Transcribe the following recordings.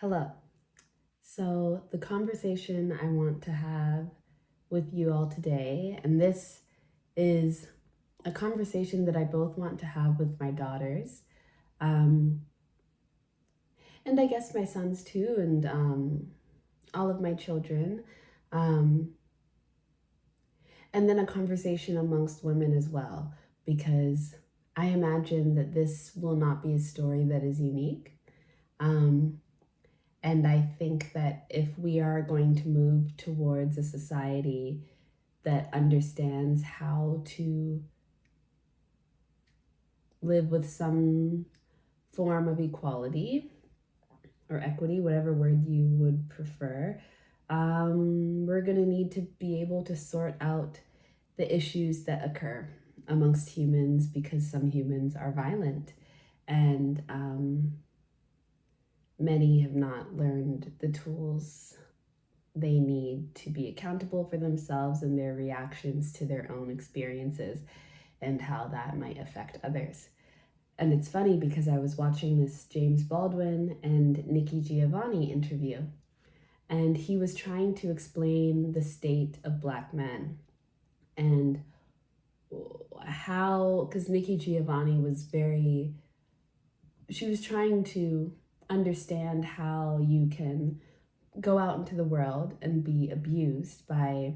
Hello. So, the conversation I want to have with you all today, and this is a conversation that I both want to have with my daughters, um, and I guess my sons too, and all of my children, um, and then a conversation amongst women as well, because I imagine that this will not be a story that is unique. Um, And I think that if we are going to move towards a society that understands how to live with some form of equality or equity, whatever word you would prefer, we're going to need to be able to sort out the issues that occur amongst humans because some humans are violent and many have not learned the tools they need to be accountable for themselves and their reactions to their own experiences and how that might affect others. And it's funny because I was watching this James Baldwin and Nikki Giovanni interview, and he was trying to explain the state of Black men and how, because Nikki Giovanni she was trying to understand how you can go out into the world and be abused by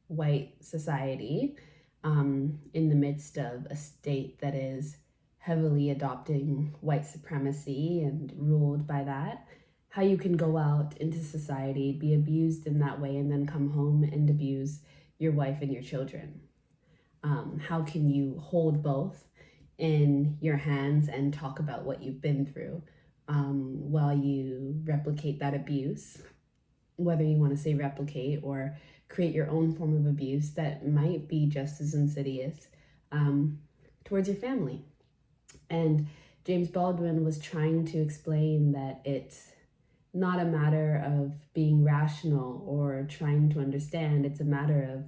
white society in the midst of a state that is heavily adopting white supremacy and ruled by that. How you can go out into society, be abused in that way, and then come home and abuse your wife and your children. How can you hold both in your hands and talk about what you've been through while you replicate that abuse, whether you want to say replicate or create your own form of abuse that might be just as insidious um, towards your family. And James Baldwin was trying to explain that it's not a matter of being rational or trying to understand, it's a matter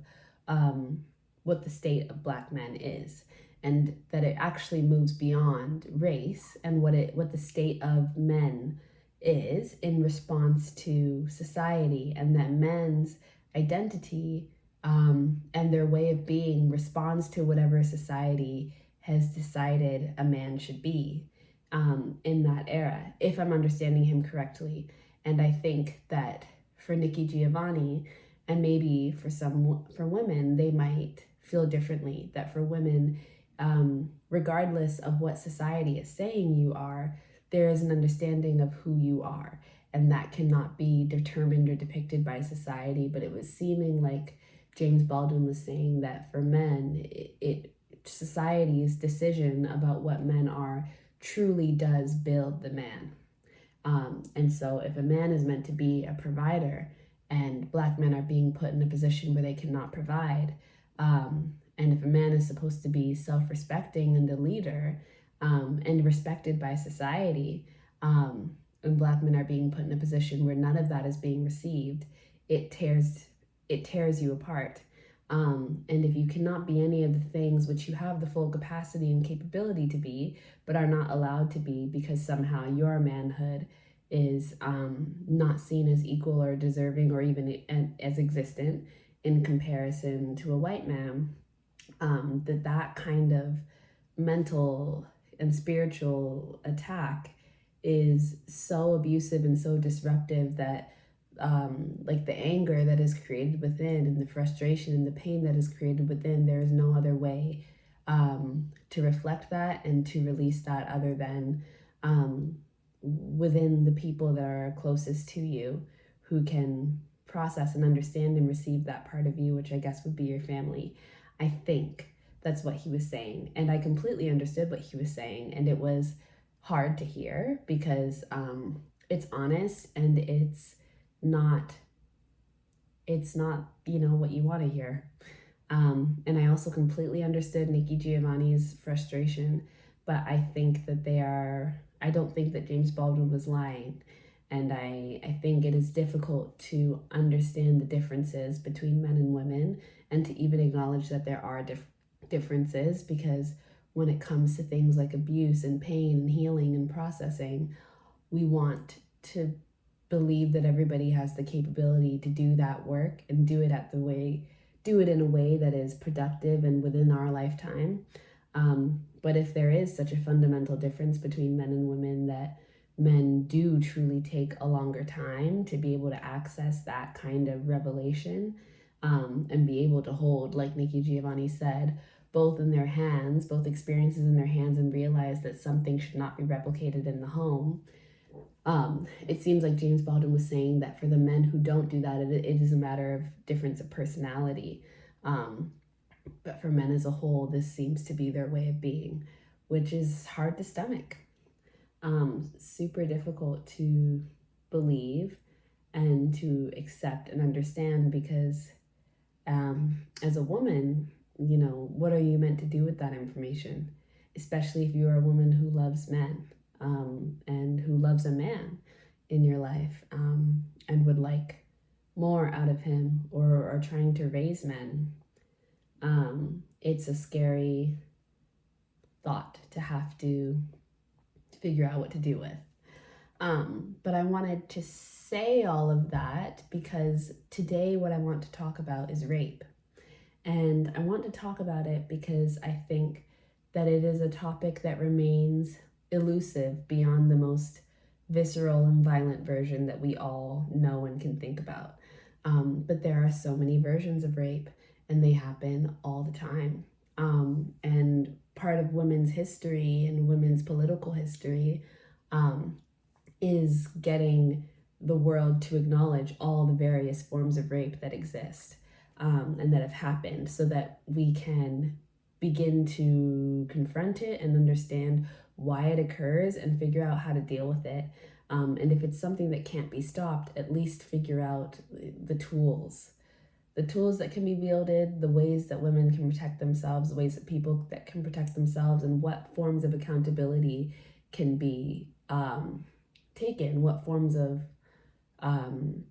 of what the state of Black men is, and that it actually moves beyond race and what the state of men is in response to society, and that men's identity and their way of being responds to whatever society has decided a man should be in that era, if I'm understanding him correctly. And I think that for Nikki Giovanni, and maybe for women, they might feel differently. That for women, regardless of what society is saying you are, there is an understanding of who you are, and that cannot be determined or depicted by society. But it was seeming like James Baldwin was saying that for men, society's decision about what men are truly does build the man. And so if a man is meant to be a provider and Black men are being put in a position where they cannot provide, and if a man is supposed to be self-respecting and a leader and respected by society, and Black men are being put in a position where none of that is being received, it tears you apart. And if you cannot be any of the things which you have the full capacity and capability to be, but are not allowed to be because somehow your manhood is not seen as equal or deserving or even as existent in comparison to a white man, that kind of mental and spiritual attack is so abusive and so disruptive that like the anger that is created within and the frustration and the pain that is created within, there is no other way to reflect that and to release that other than within the people that are closest to you, who can process and understand and receive that part of you, which I guess would be your family. I think that's what he was saying. And I completely understood what he was saying. And it was hard to hear because it's honest and not it's not what you want to hear. And I also completely understood Nikki Giovanni's frustration, but I don't think that James Baldwin was lying. And I think it is difficult to understand the differences between men and women and to even acknowledge that there are differences, because when it comes to things like abuse and pain and healing and processing, we want to believe that everybody has the capability to do that work and do it in a way that is productive and within our lifetime. But if there is such a fundamental difference between men and women, that men do truly take a longer time to be able to access that kind of revelation, and be able to hold, like Nikki Giovanni said, both experiences in their hands, and realize that something should not be replicated in the home. It seems like James Baldwin was saying that for the men who don't do that, it is a matter of difference of personality. But for men as a whole, this seems to be their way of being, which is hard to stomach. Super difficult to believe and to accept and understand, because as a woman, what are you meant to do with that information? Especially if you are a woman who loves men, and who loves a man in your life, and would like more out of him, or are trying to raise men. It's a scary thought to have to figure out what to do with. But I wanted to say all of that because today what I want to talk about is rape. And I want to talk about it because I think that it is a topic that remains elusive beyond the most visceral and violent version that we all know and can think about. But there are so many versions of rape, and they happen all the time. And part of women's history and women's political history is getting the world to acknowledge all the various forms of rape that exist, and that have happened, so that we can begin to confront it and understand why it occurs and figure out how to deal with it. And if it's something that can't be stopped, at least figure out the tools that can be wielded, the ways that women can protect themselves, the ways that people that can protect themselves, and what forms of accountability can be taken, what forms of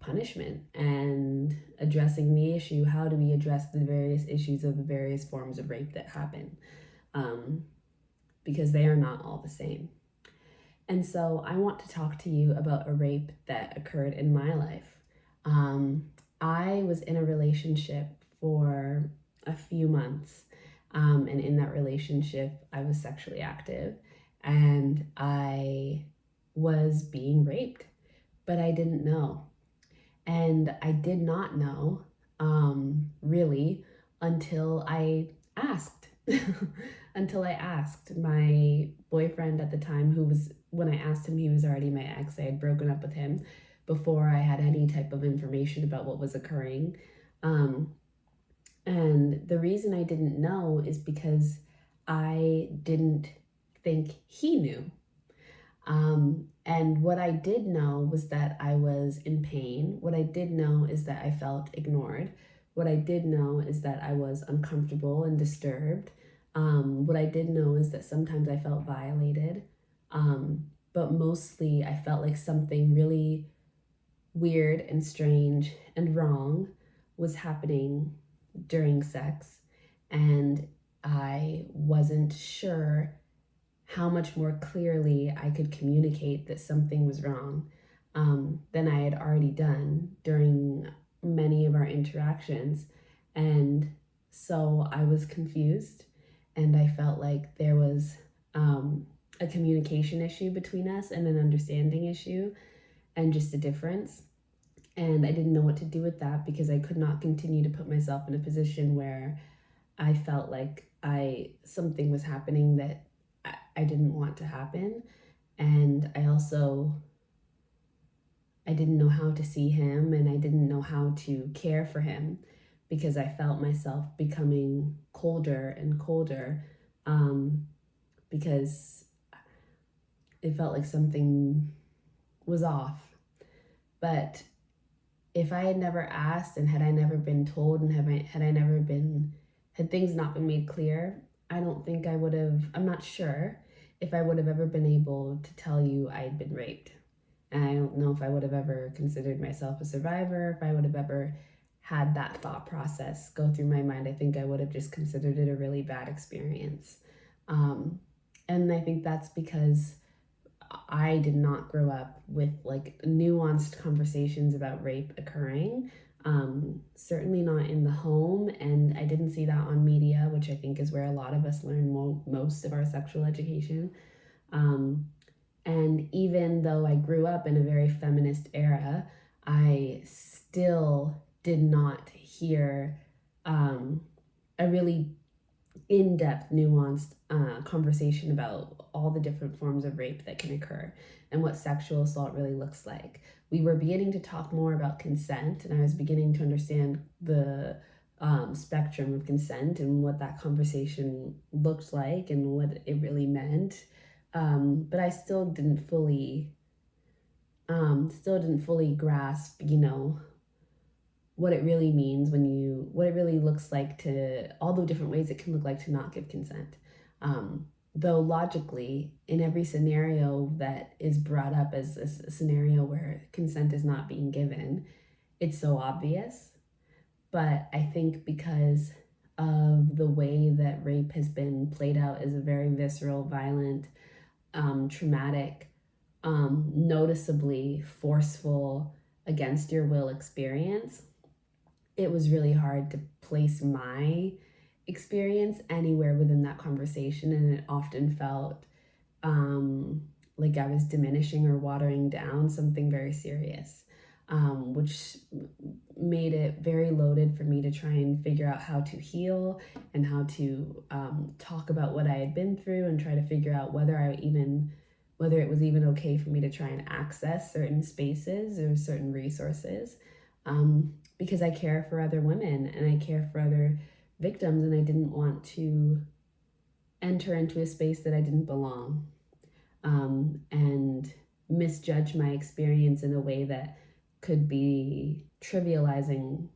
punishment, and addressing the issue. How do we address the various issues of the various forms of rape that happen? Because they are not all the same. And so I want to talk to you about a rape that occurred in my life. I was in a relationship for a few months, and in that relationship, I was sexually active, and I was being raped, but I didn't know. And I did not know, really, until I asked. Until I asked my boyfriend at the time, when I asked him, he was already my ex. I had broken up with him before I had any type of information about what was occurring. And the reason I didn't know is because I didn't think he knew. And what I did know was that I was in pain. What I did know is that I felt ignored. What I did know is that I was uncomfortable and disturbed. What I did know is that sometimes I felt violated. But mostly I felt like something really weird and strange and wrong was happening during sex. And I wasn't sure how much more clearly I could communicate that something was wrong than I had already done during many of our interactions. And so I was confused, and I felt like there was a communication issue between us, and an understanding issue, and just a difference. And I didn't know what to do with that, because I could not continue to put myself in a position where I felt like something was happening that I didn't want to happen. And I didn't know how to see him, and I didn't know how to care for him, because I felt myself becoming colder and colder, because it felt like something was off. But if I had never asked, and had I never been told, and had things not been made clear, I don't think I would have, I'm not sure if I would have ever been able to tell you I had been raped. And I don't know if I would have ever considered myself a survivor, if I would have ever had that thought process go through my mind. I think I would have just considered it a really bad experience. And I think that's because I did not grow up with like nuanced conversations about rape occurring. Certainly not in the home, and I didn't see that on media, which I think is where a lot of us learn most of our sexual education. Um, and even though I grew up in a very feminist era, I still did not hear a really in-depth, nuanced conversation about all the different forms of rape that can occur and what sexual assault really looks like. We were beginning to talk more about consent, and I was beginning to understand the spectrum of consent and what that conversation looked like and what it really meant. But I still didn't fully grasp, what it really means what it really looks like to all the different ways it can look like to not give consent. Though logically, in every scenario that is brought up as a scenario where consent is not being given, it's so obvious. But I think because of the way that rape has been played out as a very visceral, violent, traumatic, noticeably forceful, against your will experience, it was really hard to place my experience anywhere within that conversation. And it often felt like I was diminishing or watering down something very serious, which made it very loaded for me to try and figure out how to heal and how to talk about what I had been through and try to figure out whether it was even okay for me to try and access certain spaces or certain resources. Because I care for other women and I care for other victims, and I didn't want to enter into a space that I didn't belong, and misjudge my experience in a way that could be trivializing,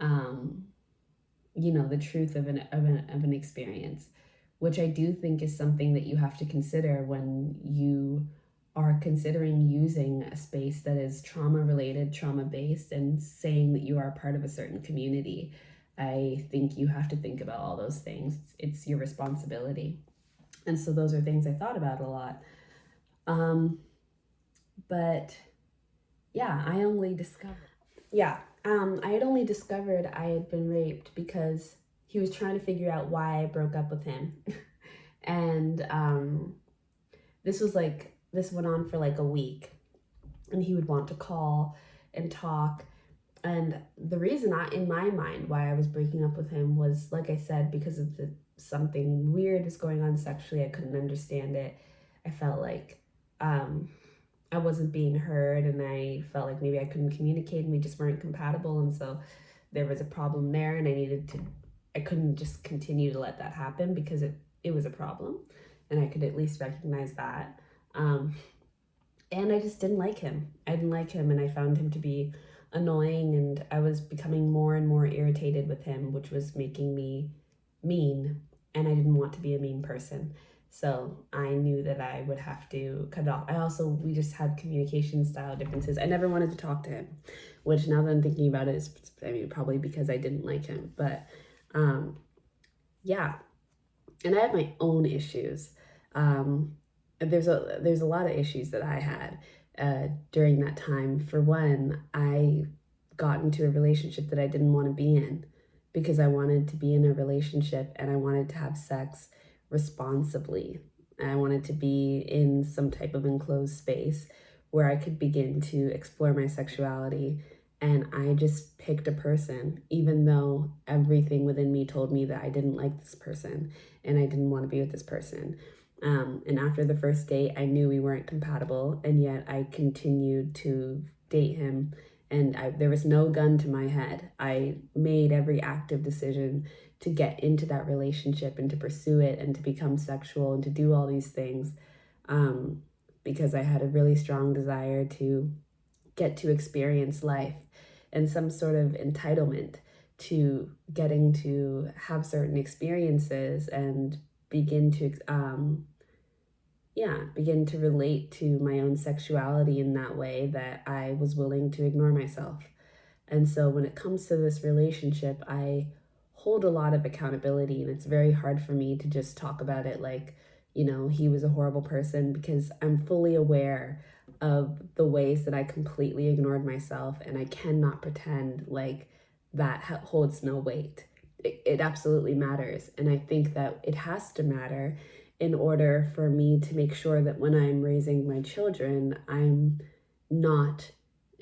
the truth of an experience, which I do think is something that you have to consider when you are considering using a space that is trauma related, trauma based, and saying that you are a part of a certain community. I think you have to think about all those things. It's your responsibility. And so those are things I thought about a lot. But yeah, I had only discovered I had been raped because he was trying to figure out why I broke up with him. And this went on for like a week, and he would want to call and talk. And the reason in my mind, why I was breaking up with him was, like I said, because of something weird was going on sexually. I couldn't understand it. I felt like I wasn't being heard, and I felt like maybe I couldn't communicate and we just weren't compatible. And so there was a problem there, and I couldn't just continue to let that happen because it was a problem, and I could at least recognize that. And I just didn't like him. I didn't like him, and I found him to be annoying, and I was becoming more and more irritated with him, which was making me mean, and I didn't want to be a mean person. So I knew that I would have to cut it off. We just had communication style differences. I never wanted to talk to him, which now that I'm thinking about it is, probably because I didn't like him. But yeah, and I have my own issues. There's a lot of issues that I had during that time. For one, I got into a relationship that I didn't want to be in because I wanted to be in a relationship and I wanted to have sex responsibly. And I wanted to be in some type of enclosed space where I could begin to explore my sexuality. And I just picked a person, even though everything within me told me that I didn't like this person and I didn't want to be with this person. And after the first date, I knew we weren't compatible, and yet I continued to date him. And there was no gun to my head. I made every active decision to get into that relationship and to pursue it and to become sexual and to do all these things, because I had a really strong desire to get to experience life and some sort of entitlement to getting to have certain experiences and begin to relate to my own sexuality in that way that I was willing to ignore myself. And so when it comes to this relationship, I hold a lot of accountability, and it's very hard for me to just talk about it like, he was a horrible person, because I'm fully aware of the ways that I completely ignored myself, and I cannot pretend like that holds no weight. It absolutely matters. And I think that it has to matter in order for me to make sure that when I'm raising my children, I'm not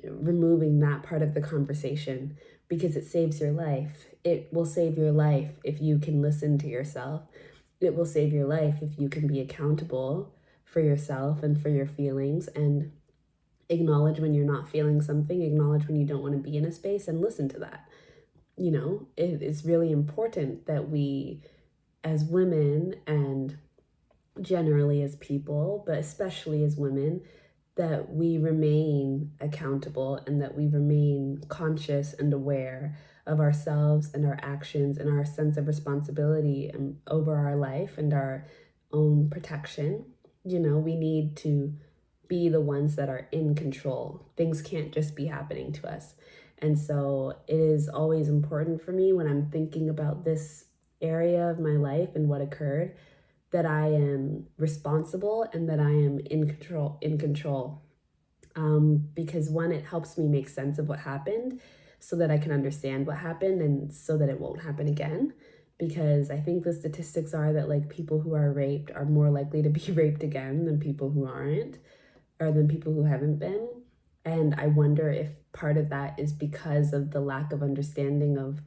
removing that part of the conversation, because it saves your life. It will save your life if you can listen to yourself. It will save your life if you can be accountable for yourself and for your feelings, and acknowledge when you're not feeling something, acknowledge when you don't want to be in a space, and listen to that. It is really important that we, as women, and generally as people, but especially as women, that we remain accountable and that we remain conscious and aware of ourselves and our actions and our sense of responsibility over our life and our own protection. We need to be the ones that are in control. Things can't just be happening to us. And so it is always important for me, when I'm thinking about this area of my life and what occurred, that I am responsible and that I am in control. Because one, it helps me make sense of what happened so that I can understand what happened and so that it won't happen again. Because I think the statistics are that, like, people who are raped are more likely to be raped again than people who aren't, or than people who haven't been. And I wonder if part of that is because of the lack of understanding of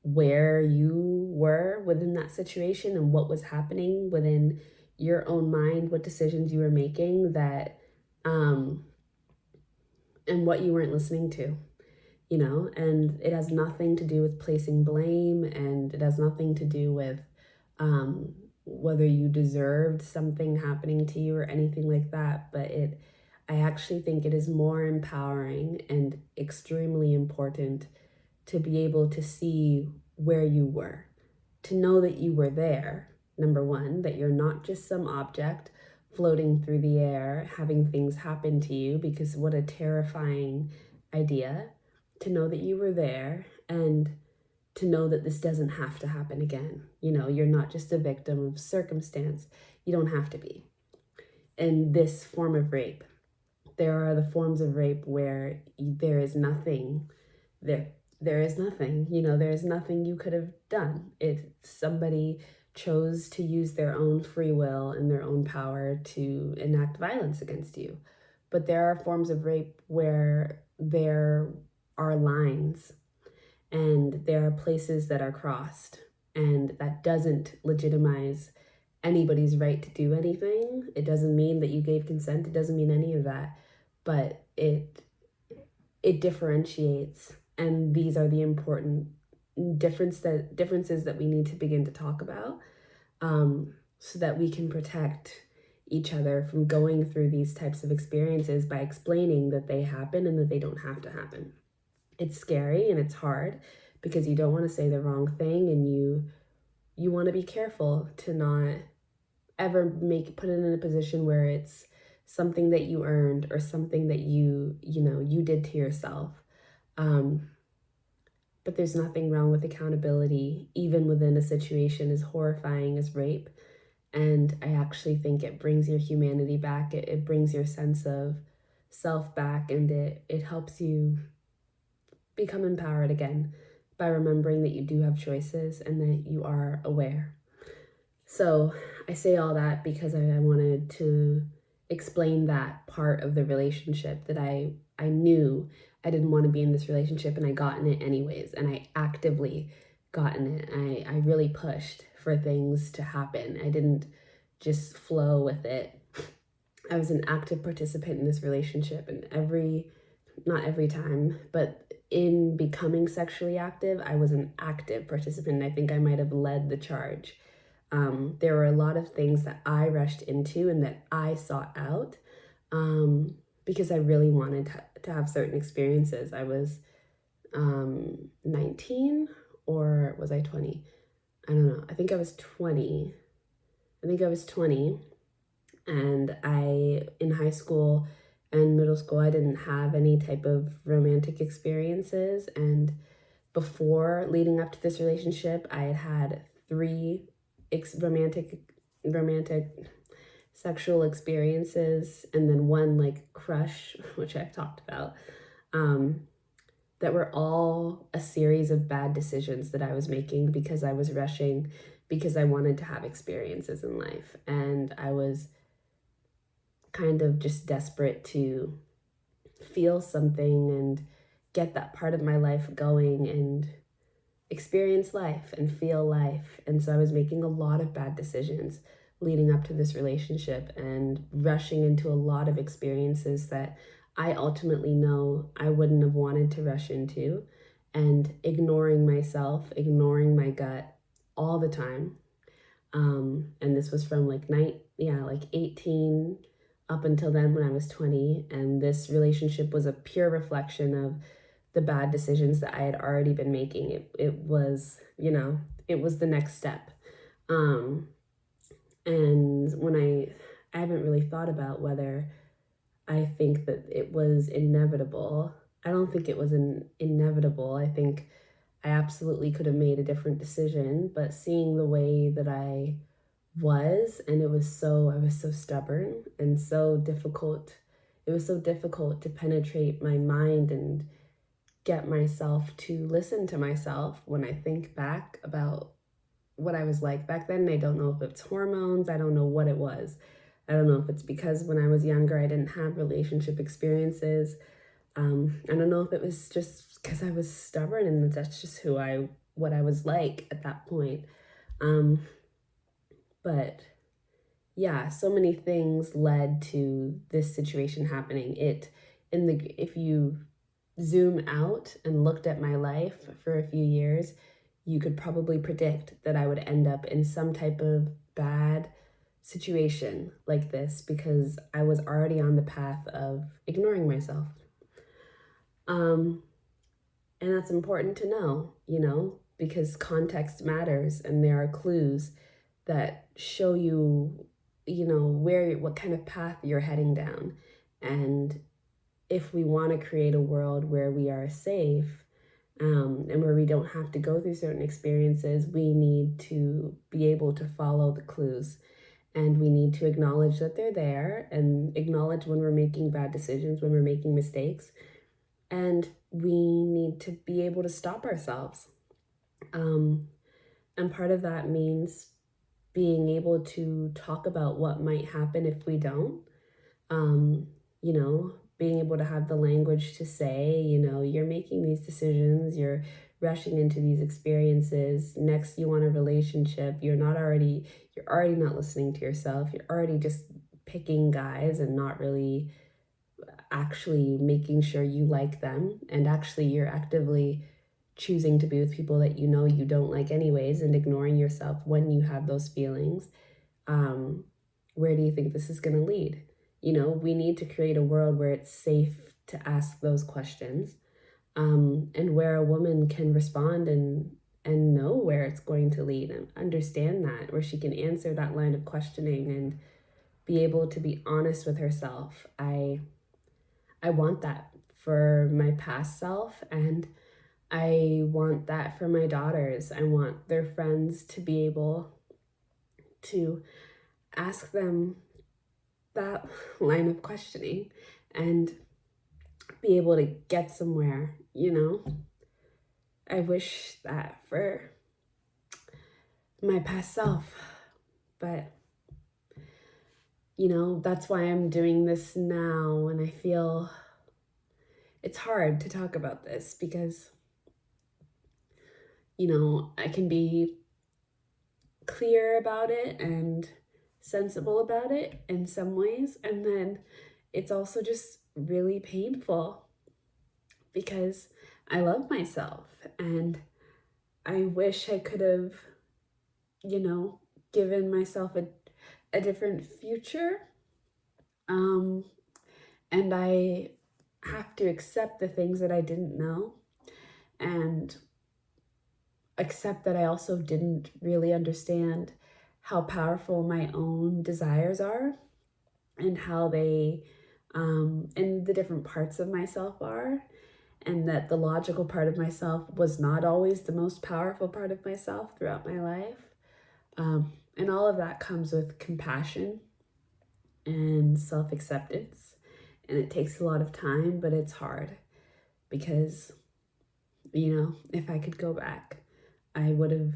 where you were within that situation and what was happening within your own mind, what decisions you were making, that and what you weren't listening to. And it has nothing to do with placing blame, and it has nothing to do with whether you deserved something happening to you or anything like that. But I actually think it is more empowering and extremely important to be able to see where you were, to know that you were there, number one, that you're not just some object floating through the air, having things happen to you, because what a terrifying idea. To know that you were there, and to know that this doesn't have to happen again. You're not just a victim of circumstance. You don't have to be. And this form of rape, there are the forms of rape where there is nothing there is nothing, there is nothing you could have done. If somebody chose to use their own free will and their own power to enact violence against you. But there are forms of rape where there are lines and there are places that are crossed, and that doesn't legitimize anybody's right to do anything. It doesn't mean that you gave consent. It doesn't mean any of that, but it differentiates, and these are the important differences that we need to begin to talk about, so that we can protect each other from going through these types of experiences by explaining that they happen and that they don't have to happen. It's scary and it's hard, because you don't want to say the wrong thing, and you want to be careful to not ever put it in a position where it's something that you earned or something that you did to yourself. But there's nothing wrong with accountability, even within a situation as horrifying as rape. And I actually think it brings your humanity back. It brings your sense of self back, and it helps you become empowered again by remembering that you do have choices and that you are aware. So I say all that because I wanted to explain that part of the relationship, that I knew I didn't want to be in this relationship, and I got in it anyways, and I actively got in it. I really pushed for things to happen. I didn't just flow with it. I was an active participant in this relationship, and not every time, but in becoming sexually active, I was an active participant. I think I might have led the charge. There were a lot of things that I rushed into and that I sought out, because I really wanted to have certain experiences. I was 19, or was I 20? I don't know. I think I was 20. And in high school and middle school, I didn't have any type of romantic experiences. And before leading up to this relationship, I had had 3 romantic sexual experiences, and then one like crush, which I've talked about, um, that were all a series of bad decisions that I was making because I was rushing, because I wanted to have experiences in life. And I was kind of just desperate to feel something and get that part of my life going and experience life and feel life. And so I was making a lot of bad decisions leading up to this relationship and rushing into a lot of experiences that I ultimately know I wouldn't have wanted to rush into, and ignoring myself, ignoring my gut all the time. And this was from like 18 up until then when I was 20. And this relationship was a pure reflection of the bad decisions that I had already been making. It was, it was the next step. Um, and when I haven't really thought about whether I think that it was inevitable. I don't think it was inevitable. I think I absolutely could have made a different decision, but seeing the way that I was, and I was so stubborn and so difficult. It was so difficult to penetrate my mind and get myself to listen to myself when I think back about what I was like back then. I don't know if it's hormones, I don't know what it was. I don't know if it's because when I was younger I didn't have relationship experiences. I don't know if it was just because I was stubborn and that's just what I was like at that point. Um, but yeah, so many things led to this situation happening. If you zoom out and looked at my life for a few years, you could probably predict that I would end up in some type of bad situation like this because I was already on the path of ignoring myself. Um, and that's important to know, because context matters and there are clues that show you, what kind of path you're heading down. And if we want to create a world where we are safe, and where we don't have to go through certain experiences, we need to be able to follow the clues. And we need to acknowledge that they're there and acknowledge when we're making bad decisions, when we're making mistakes. And we need to be able to stop ourselves. And part of that means being able to talk about what might happen if we don't. Um, Being able to have the language to say, you're making these decisions, you're rushing into these experiences. Next, you want a relationship. You're already not listening to yourself. You're already just picking guys and not really actually making sure you like them. And actually, you're actively choosing to be with people that you don't like anyways and ignoring yourself when you have those feelings. Where do you think this is going to lead? We need to create a world where it's safe to ask those questions, and where a woman can respond and know where it's going to lead and understand that, where she can answer that line of questioning and be able to be honest with herself. I want that for my past self, and I want that for my daughters. I want their friends to be able to ask them that line of questioning and be able to get somewhere. I wish that for my past self, but that's why I'm doing this now. And I feel it's hard to talk about this because I can be clear about it and sensible about it in some ways, and then it's also just really painful because I love myself and I wish I could have, given myself a different future. And I have to accept the things that I didn't know and accept that I also didn't really understand how powerful my own desires are and how they and the different parts of myself are, and that the logical part of myself was not always the most powerful part of myself throughout my life. And all of that comes with compassion and self-acceptance. And it takes a lot of time, but it's hard because, if I could go back, I would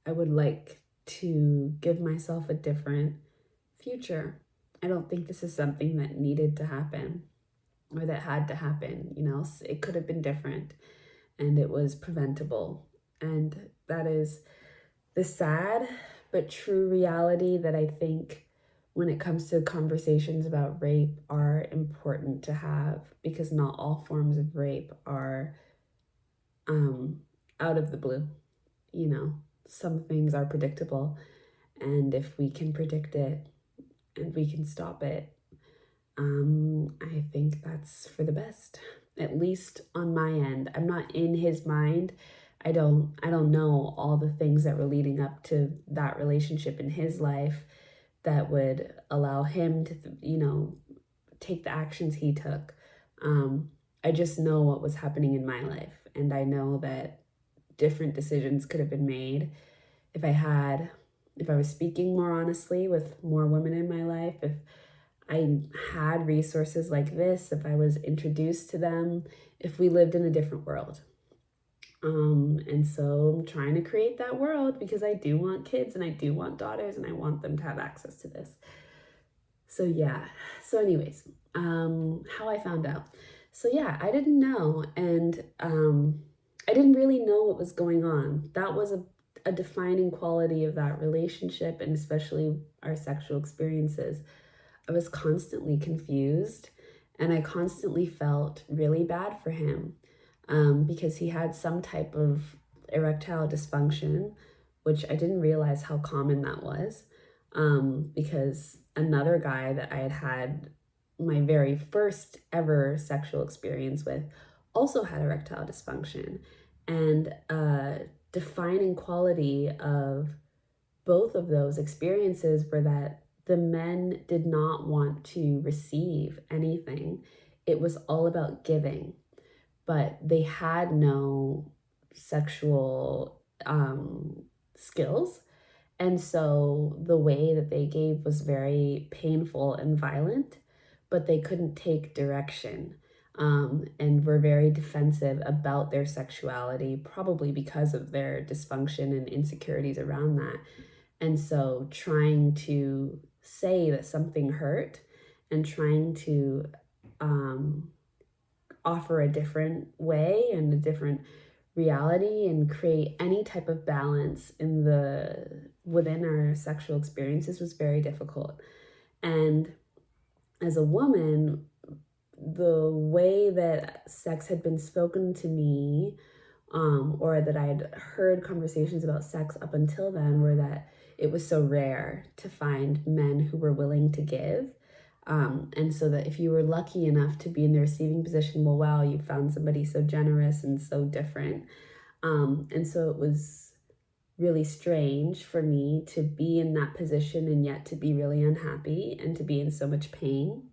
like to give myself a different future. I don't think this is something that needed to happen or that had to happen. It could have been different and it was preventable. And that is the sad but true reality that I think when it comes to conversations about rape are important to have, because not all forms of rape are out of the blue. Some things are predictable, and if we can predict it and we can stop it, I think that's for the best, at least on my end. I'm not in his mind. I don't know all the things that were leading up to that relationship in his life that would allow him to, take the actions he took. I just know what was happening in my life, and I know that different decisions could have been made if I was speaking more honestly with more women in my life, if I had resources like this, if I was introduced to them, if we lived in a different world. And so I'm trying to create that world because I do want kids and I do want daughters and I want them to have access to this. So yeah. So anyways, how I found out. So yeah, I didn't know, and I didn't really know what was going on. That was a defining quality of that relationship, and especially our sexual experiences. I was constantly confused, and I constantly felt really bad for him, because he had some type of erectile dysfunction, which I didn't realize how common that was, because another guy that I had my very first ever sexual experience with also had erectile dysfunction. And a defining quality of both of those experiences were that the men did not want to receive anything. It was all about giving, but they had no sexual skills. And so the way that they gave was very painful and violent, but they couldn't take direction, and were very defensive about their sexuality, probably because of their dysfunction and insecurities around that. And so trying to say that something hurt and trying to offer a different way and a different reality and create any type of balance within our sexual experiences was very difficult. And as a woman, the way that sex had been spoken to me, or that I'd heard conversations about sex up until then, were that it was so rare to find men who were willing to give. And so that if you were lucky enough to be in the receiving position, well, wow, you found somebody so generous and so different. And so it was really strange for me to be in that position and yet to be really unhappy and to be in so much pain.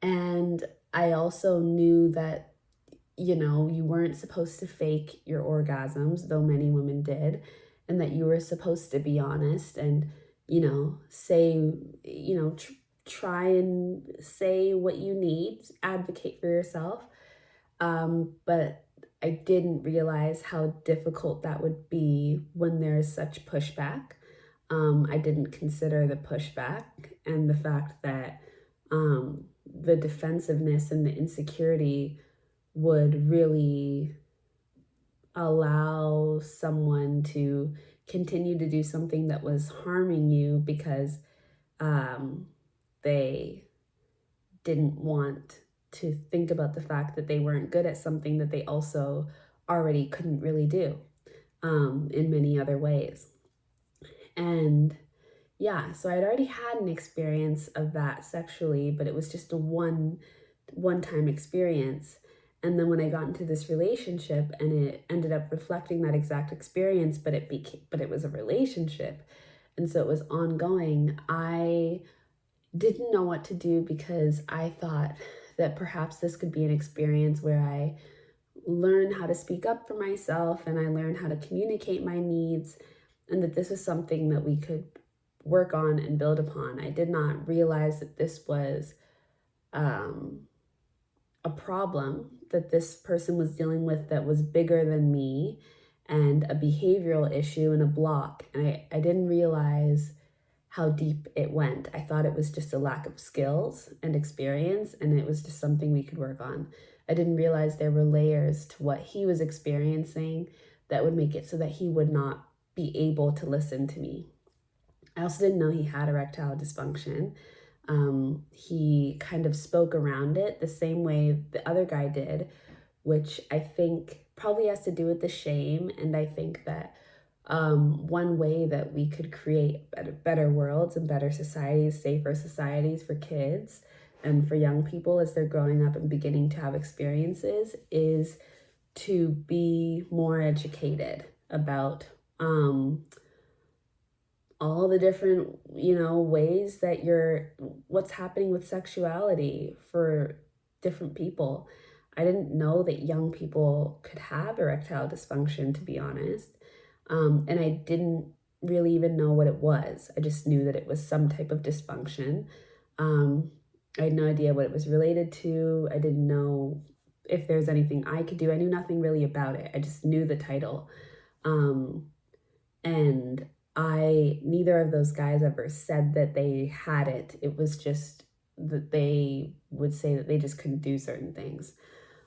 And I also knew that, you weren't supposed to fake your orgasms, though many women did, and that you were supposed to be honest and, say, try and say what you need, advocate for yourself. But I didn't realize how difficult that would be when there's such pushback. I didn't consider the pushback and the fact that the defensiveness and the insecurity would really allow someone to continue to do something that was harming you because they didn't want to think about the fact that they weren't good at something that they also already couldn't really do in many other ways. And yeah, so I'd already had an experience of that sexually, but it was just a one-time experience. And then when I got into this relationship and it ended up reflecting that exact experience, but it was a relationship. And so it was ongoing. I didn't know what to do because I thought that perhaps this could be an experience where I learn how to speak up for myself and I learn how to communicate my needs, and that this was something that we could work on and build upon. I did not realize that this was a problem that this person was dealing with that was bigger than me, and a behavioral issue and a block. And I didn't realize how deep it went. I thought it was just a lack of skills and experience, and it was just something we could work on. I didn't realize there were layers to what he was experiencing that would make it so that he would not be able to listen to me. I also didn't know he had erectile dysfunction. He kind of spoke around it the same way the other guy did, which I think probably has to do with the shame. And I think that one way that we could create better worlds and better societies, safer societies for kids and for young people as they're growing up and beginning to have experiences is to be more educated about all the different, ways that what's happening with sexuality for different people. I didn't know that young people could have erectile dysfunction, to be honest. And I didn't really even know what it was. I just knew that it was some type of dysfunction. I had no idea what it was related to. I didn't know if there's anything I could do. I knew nothing really about it. I just knew the title. And neither of those guys ever said that they had it. It was just that they would say that they just couldn't do certain things,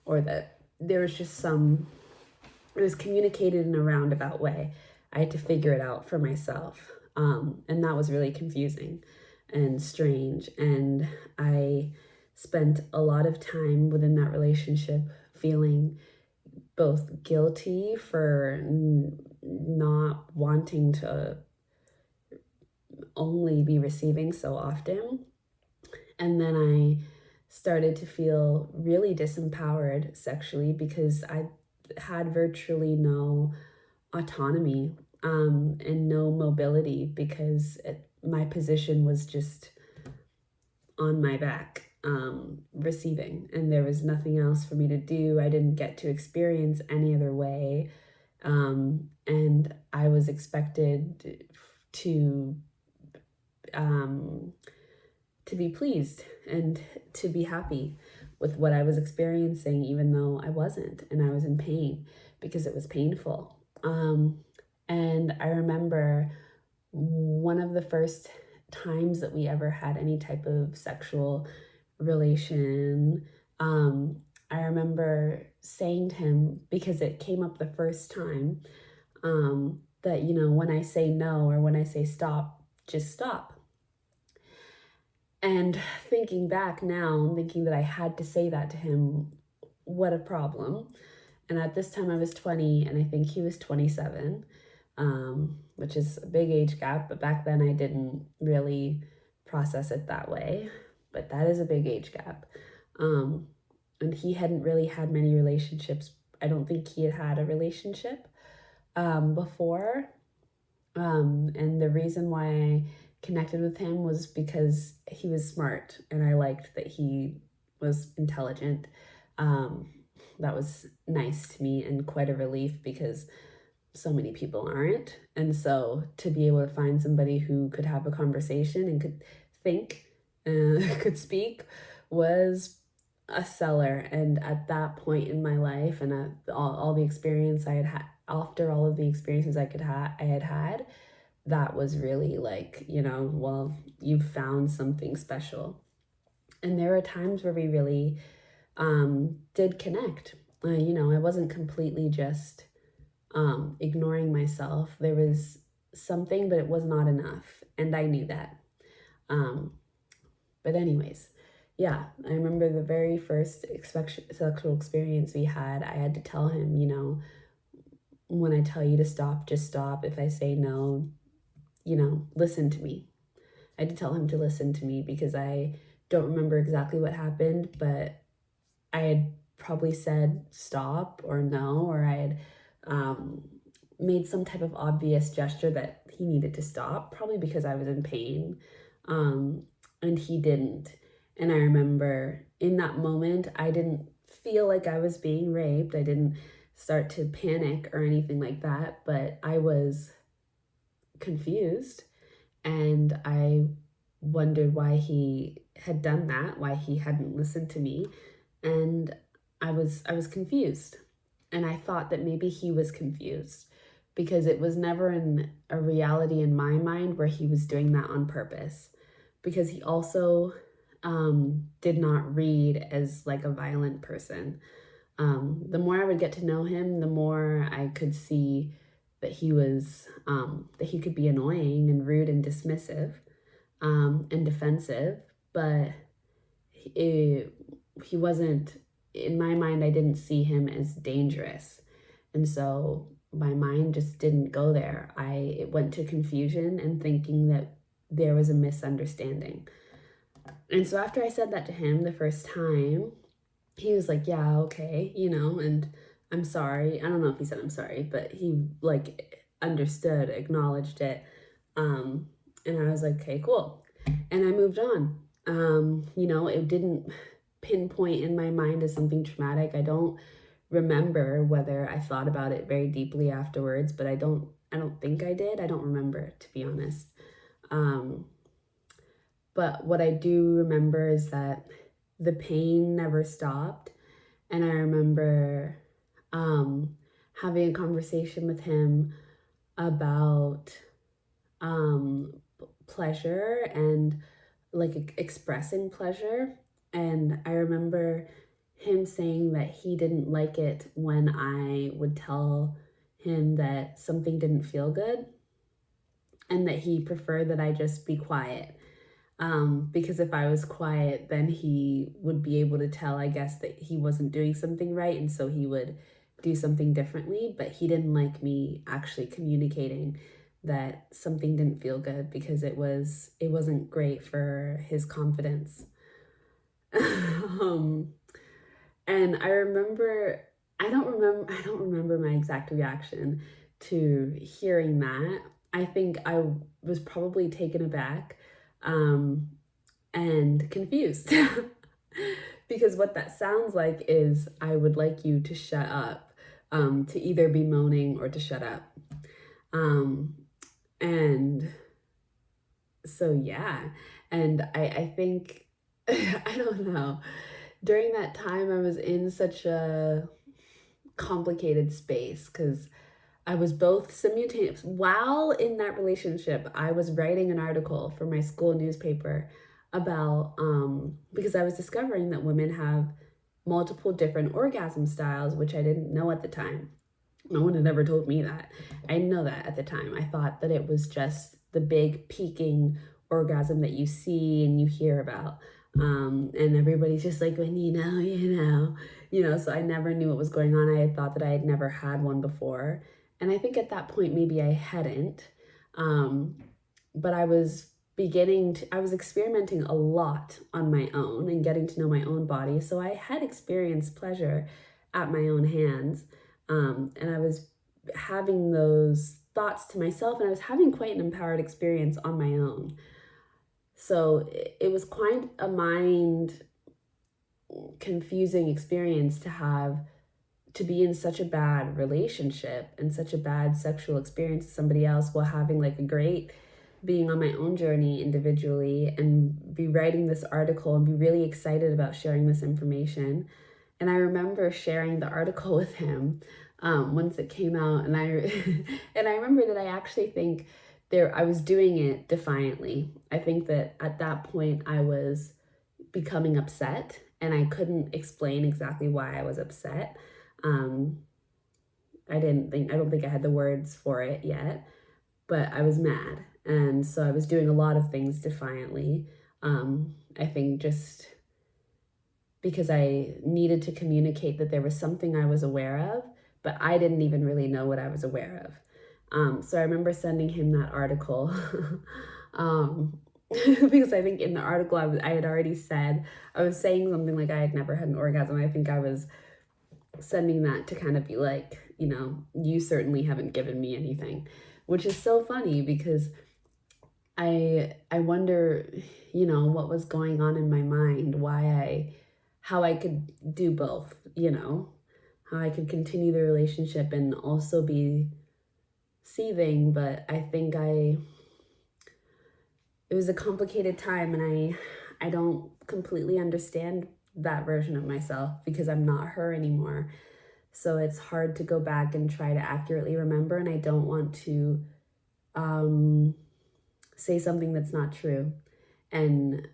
or that there was just it was communicated in a roundabout way. I had to figure it out for myself. And that was really confusing and strange. And I spent a lot of time within that relationship feeling both guilty for not wanting to only be receiving so often. And then I started to feel really disempowered sexually because I had virtually no autonomy and no mobility because my position was just on my back, receiving, and there was nothing else for me to do. I didn't get to experience any other way. And I was expected to be pleased and to be happy with what I was experiencing, even though I wasn't, and I was in pain because it was painful. And I remember one of the first times that we ever had any type of sexual relation. I remember saying to him, because it came up the first time, that, when I say no or when I say stop, just stop. And thinking back now, thinking that I had to say that to him, what a problem. And at this time I was 20 and I think he was 27, which is a big age gap. But back then I didn't really process it that way. But that is a big age gap. And he hadn't really had many relationships. I don't think he had had a relationship before. And the reason why I connected with him was because he was smart and I liked that he was intelligent. That was nice to me and quite a relief because so many people aren't. And so to be able to find somebody who could have a conversation and could think and could speak was a seller. And at that point in my life and at all the experience I had had, after all of the experiences I had had, that was really like, well, you've found something special. And there were times where we really did connect. I wasn't completely just ignoring myself. There was something, but it was not enough. And I knew that. But anyways, yeah, I remember the very first sexual experience we had, I had to tell him, when I tell you to stop, just stop. If I say no, listen to me. I had to tell him to listen to me because I don't remember exactly what happened, but I had probably said stop or no, or I had made some type of obvious gesture that he needed to stop, probably because I was in pain, and he didn't. And I remember in that moment, I didn't feel like I was being raped. I didn't start to panic or anything like that, but I was confused And I wondered why he had done that, why he hadn't listened to me. And I was confused. And I thought that maybe he was confused because it was never in a reality in my mind where he was doing that on purpose. Because he also did not read as like a violent person. The more I would get to know him, the more I could see that that he could be annoying and rude and dismissive, and defensive, but it, he wasn't, in my mind, I didn't see him as dangerous. And so my mind just didn't go there. It went to confusion and thinking that there was a misunderstanding. And so after I said that to him the first time, he was like, yeah, okay, and I'm sorry. I don't know if he said I'm sorry, but he like understood, acknowledged it. And I was like, okay, cool. And I moved on. It didn't pinpoint in my mind as something traumatic. I don't remember whether I thought about it very deeply afterwards, but I don't think I did. I don't remember, to be honest. But what I do remember is that the pain never stopped. And I remember having a conversation with him about pleasure and like expressing pleasure. And I remember him saying that he didn't like it when I would tell him that something didn't feel good and that he preferred that I just be quiet. Because if I was quiet, then he would be able to tell, I guess, that he wasn't doing something right. And so he would do something differently. But he didn't like me actually communicating that something didn't feel good because it wasn't great for his confidence. um, and I don't remember my exact reaction to hearing that. I think I was probably taken aback, and confused. Because what that sounds like is I would like you to shut up, to either be moaning or to shut up. And so, yeah. And I think, I don't know, during that time, I was in such a complicated space because I was both simultaneous. While in that relationship, I was writing an article for my school newspaper about, because I was discovering that women have multiple different orgasm styles, which I didn't know at the time. No one had ever told me that. I didn't know that at the time. I thought that it was just the big peaking orgasm that you see and you hear about. And everybody's just like, when so I never knew what was going on. I had thought that I had never had one before. And I think at that point, maybe I hadn't. But I was experimenting a lot on my own and getting to know my own body. So I had experienced pleasure at my own hands. And I was having those thoughts to myself, and I was having quite an empowered experience on my own. So it was quite a mind confusing experience to be in such a bad relationship and such a bad sexual experience with somebody else while having like a great being on my own journey individually and be writing this article and be really excited about sharing this information. And I remember sharing the article with him once it came out, and I and I remember that I actually think I was doing it defiantly. I think that at that point I was becoming upset, and I couldn't explain exactly why I was upset. I don't think I had the words for it yet, but I was mad, and so I was doing a lot of things defiantly. I think just because I needed to communicate that there was something I was aware of, but I didn't even really know what I was aware of. So I remember sending him that article because I think in the article I had already said, I was saying something like I had never had an orgasm. I think I was sending that to kind of be like, you certainly haven't given me anything, which is so funny because I wonder, what was going on in my mind, how I could do both, how I could continue the relationship and also be seething. But I think it was a complicated time, and I don't completely understand that version of myself because I'm not her anymore. So it's hard to go back and try to accurately remember, and I don't want to say something that's not true and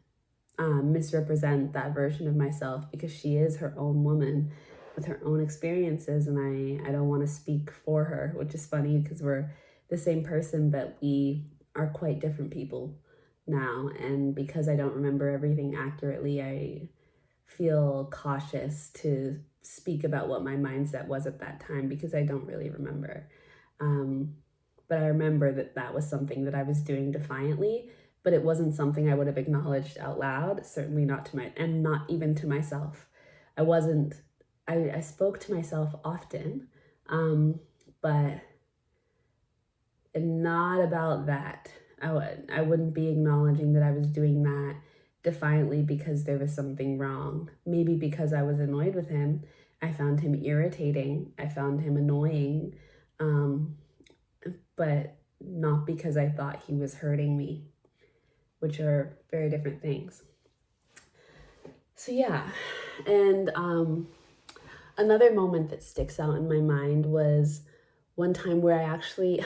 misrepresent that version of myself, because she is her own woman with her own experiences, and I don't want to speak for her, which is funny because we're the same person, but we are quite different people now. And because I don't remember everything accurately, I feel cautious to speak about what my mindset was at that time because I don't really remember. But I remember that that was something that I was doing defiantly, but it wasn't something I would have acknowledged out loud, certainly not to and not even to myself. I wasn't, I spoke to myself often, but not about that. I wouldn't be acknowledging that I was doing that defiantly because there was something wrong. Maybe because I was annoyed with him. I found him irritating. I found him annoying. But not because I thought he was hurting me, which are very different things. So yeah, and another moment that sticks out in my mind was one time where I actually,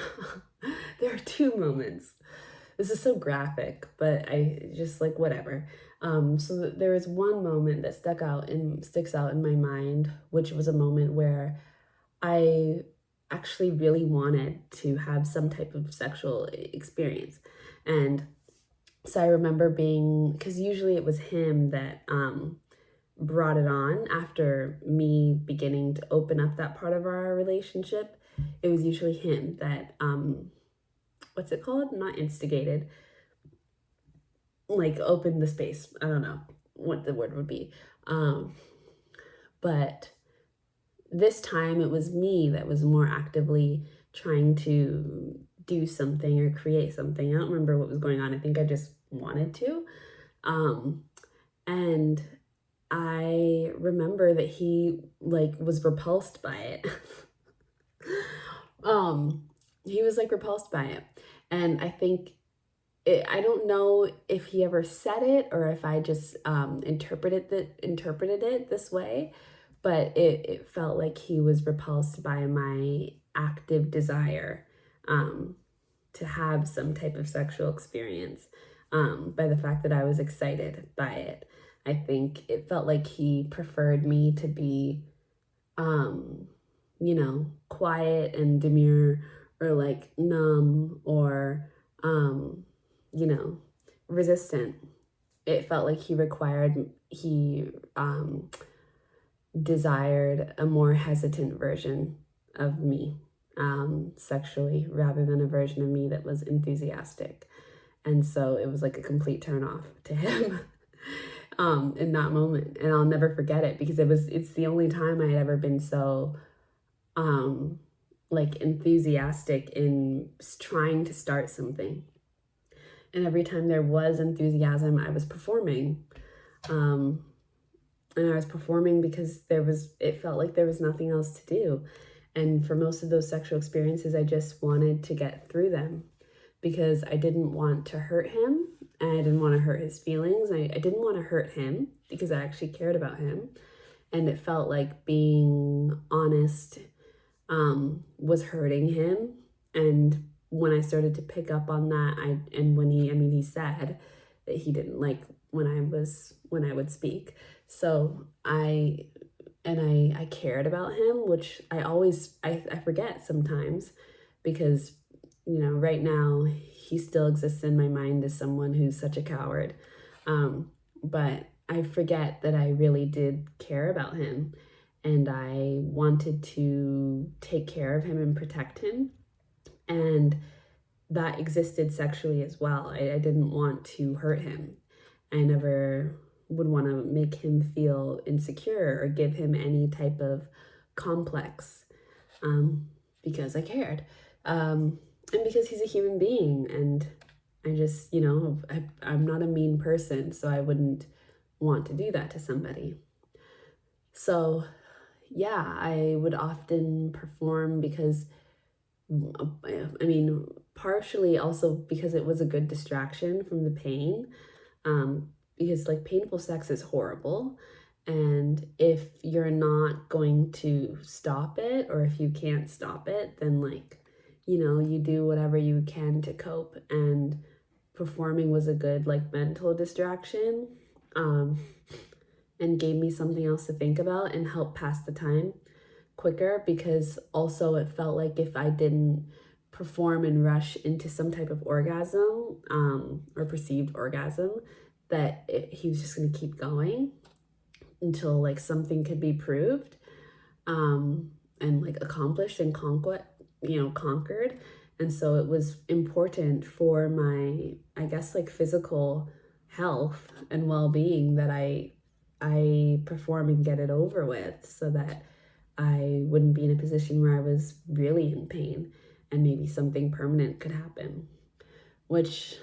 there are two moments. This is so graphic, but I just like whatever. So there was one moment that sticks out in my mind, which was a moment where I actually really wanted to have some type of sexual experience. And so I remember because usually it was him that brought it on after me beginning to open up that part of our relationship. It was usually him that, what's it called? Not instigated, like opened the space. I don't know what the word would be. But this time it was me that was more actively trying to do something or create something. I don't remember what was going on. I think I just wanted to. And I remember that he like was repulsed by it. He was like repulsed by it. And I think I don't know if he ever said it or if I just interpreted it this way, but it felt like he was repulsed by my active desire to have some type of sexual experience, by the fact that I was excited by it. I think it felt like he preferred me to be, quiet and demure, or like numb, or, resistant. It felt like he desired a more hesitant version of me, sexually, rather than a version of me that was enthusiastic. And so it was like a complete turn off to him in that moment. And I'll never forget it because it's the only time I had ever been so like enthusiastic in trying to start something. And every time there was enthusiasm, I was performing. And I was performing because it felt like there was nothing else to do. And for most of those sexual experiences, I just wanted to get through them because I didn't want to hurt him and I didn't want to hurt his feelings. I didn't want to hurt him because I actually cared about him. And it felt like being honest was hurting him. And when I started to pick up on that, he said that he didn't like when I would speak. So I cared about him, which I forget sometimes because, right now he still exists in my mind as someone who's such a coward. But I forget that I really did care about him and I wanted to take care of him and protect him. And that existed sexually as well. I didn't want to hurt him. I never would want to make him feel insecure or give him any type of complex, because I cared. And because he's a human being and I just, I'm not a mean person, so I wouldn't want to do that to somebody. So yeah, I would often perform because, partially also because it was a good distraction from the pain. Because like painful sex is horrible. And if you're not going to stop it, or if you can't stop it, then like, you do whatever you can to cope. And performing was a good like mental distraction, and gave me something else to think about and help pass the time quicker, because also it felt like if I didn't perform and rush into some type of orgasm, or perceived orgasm, that he was just going to keep going until like something could be proved, and like accomplished and conquered. And so it was important for my, I guess, like physical health and well-being that I perform and get it over with, so that I wouldn't be in a position where I was really in pain and maybe something permanent could happen. Which,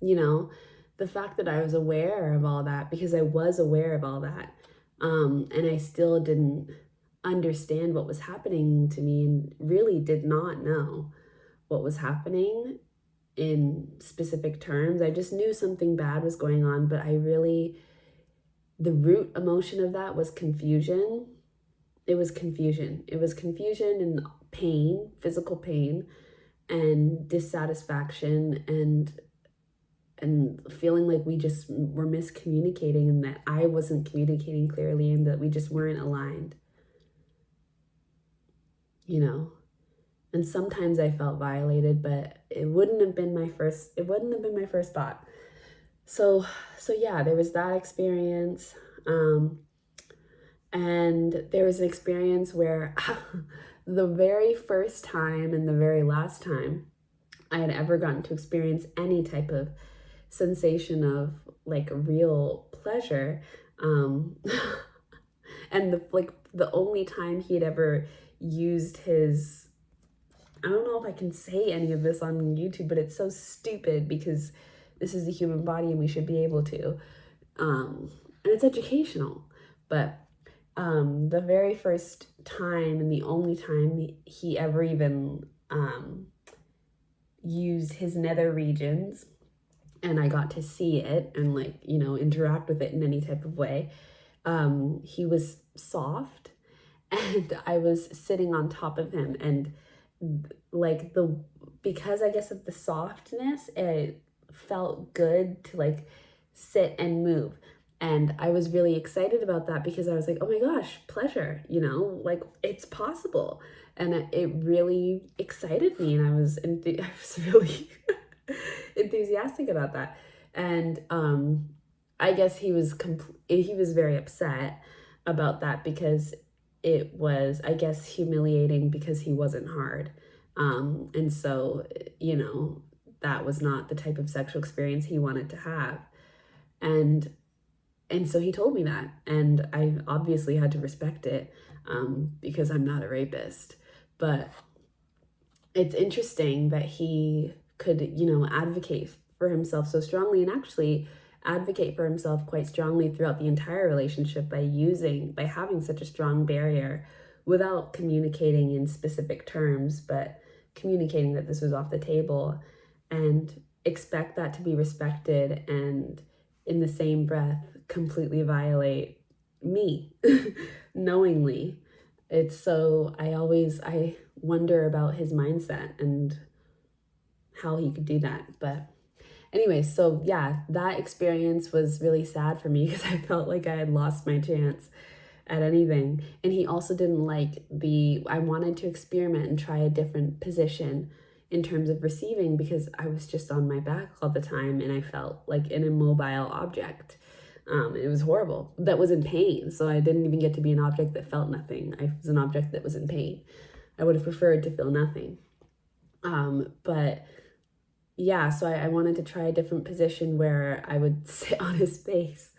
the fact that I was aware of all that, because I was aware of all that, and I still didn't understand what was happening to me, and really did not know what was happening in specific terms. I just knew something bad was going on, but the root emotion of that was confusion. It was confusion. It was confusion and pain, physical pain, and dissatisfaction, and feeling like we just were miscommunicating, and that I wasn't communicating clearly, and that we just weren't aligned. And sometimes I felt violated, but it wouldn't have been my first thought. So yeah, there was that experience. And there was an experience where the very first time and the very last time I had ever gotten to experience any type of sensation of like real pleasure, and the only time he had ever used his, I don't know if I can say any of this on YouTube, but it's so stupid because this is the human body and we should be able to, and it's educational. But the very first time and the only time he ever even used his nether regions, and I got to see it and interact with it in any type of way, he was soft, and I was sitting on top of him, and because I guess of the softness, it felt good to like sit and move. And I was really excited about that, because I was like, oh my gosh, pleasure, like it's possible. And it really excited me, and I was really enthusiastic about that. And I guess he was very upset about that, because it was, I guess, humiliating because he wasn't hard. And so, that was not the type of sexual experience he wanted to have. And so he told me that, and I obviously had to respect it, because I'm not a rapist. But it's interesting that he could, advocate for himself so strongly, and actually advocate for himself quite strongly throughout the entire relationship by having such a strong barrier without communicating in specific terms, but communicating that this was off the table, and expect that to be respected, and in the same breath completely violate me knowingly. It's so, I wonder about his mindset and how he could do that. But anyway, so yeah, that experience was really sad for me, because I felt like I had lost my chance at anything. And he also didn't like I wanted to experiment and try a different position in terms of receiving, because I was just on my back all the time, and I felt like an immobile object. It was horrible. That was in pain. So I didn't even get to be an object that felt nothing. I was an object that was in pain. I would have preferred to feel nothing. But yeah, so I wanted to try a different position where I would sit on his face,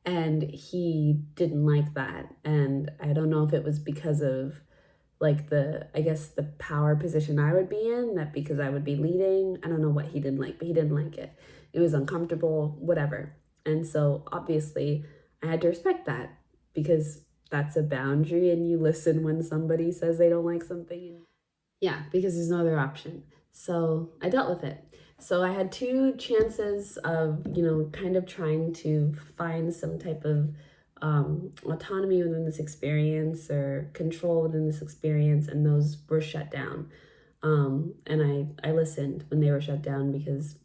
and he didn't like that. And I don't know if it was because of I guess the power position I would be in, that because I would be leading. I don't know what he didn't like, but he didn't like it. It was uncomfortable, whatever. And so obviously I had to respect that, because that's a boundary, and you listen when somebody says they don't like something. Yeah, because there's no other option. So I dealt with it. So I had two chances of, kind of trying to find some type of autonomy within this experience or control within this experience, and those were shut down. And I listened when they were shut down because,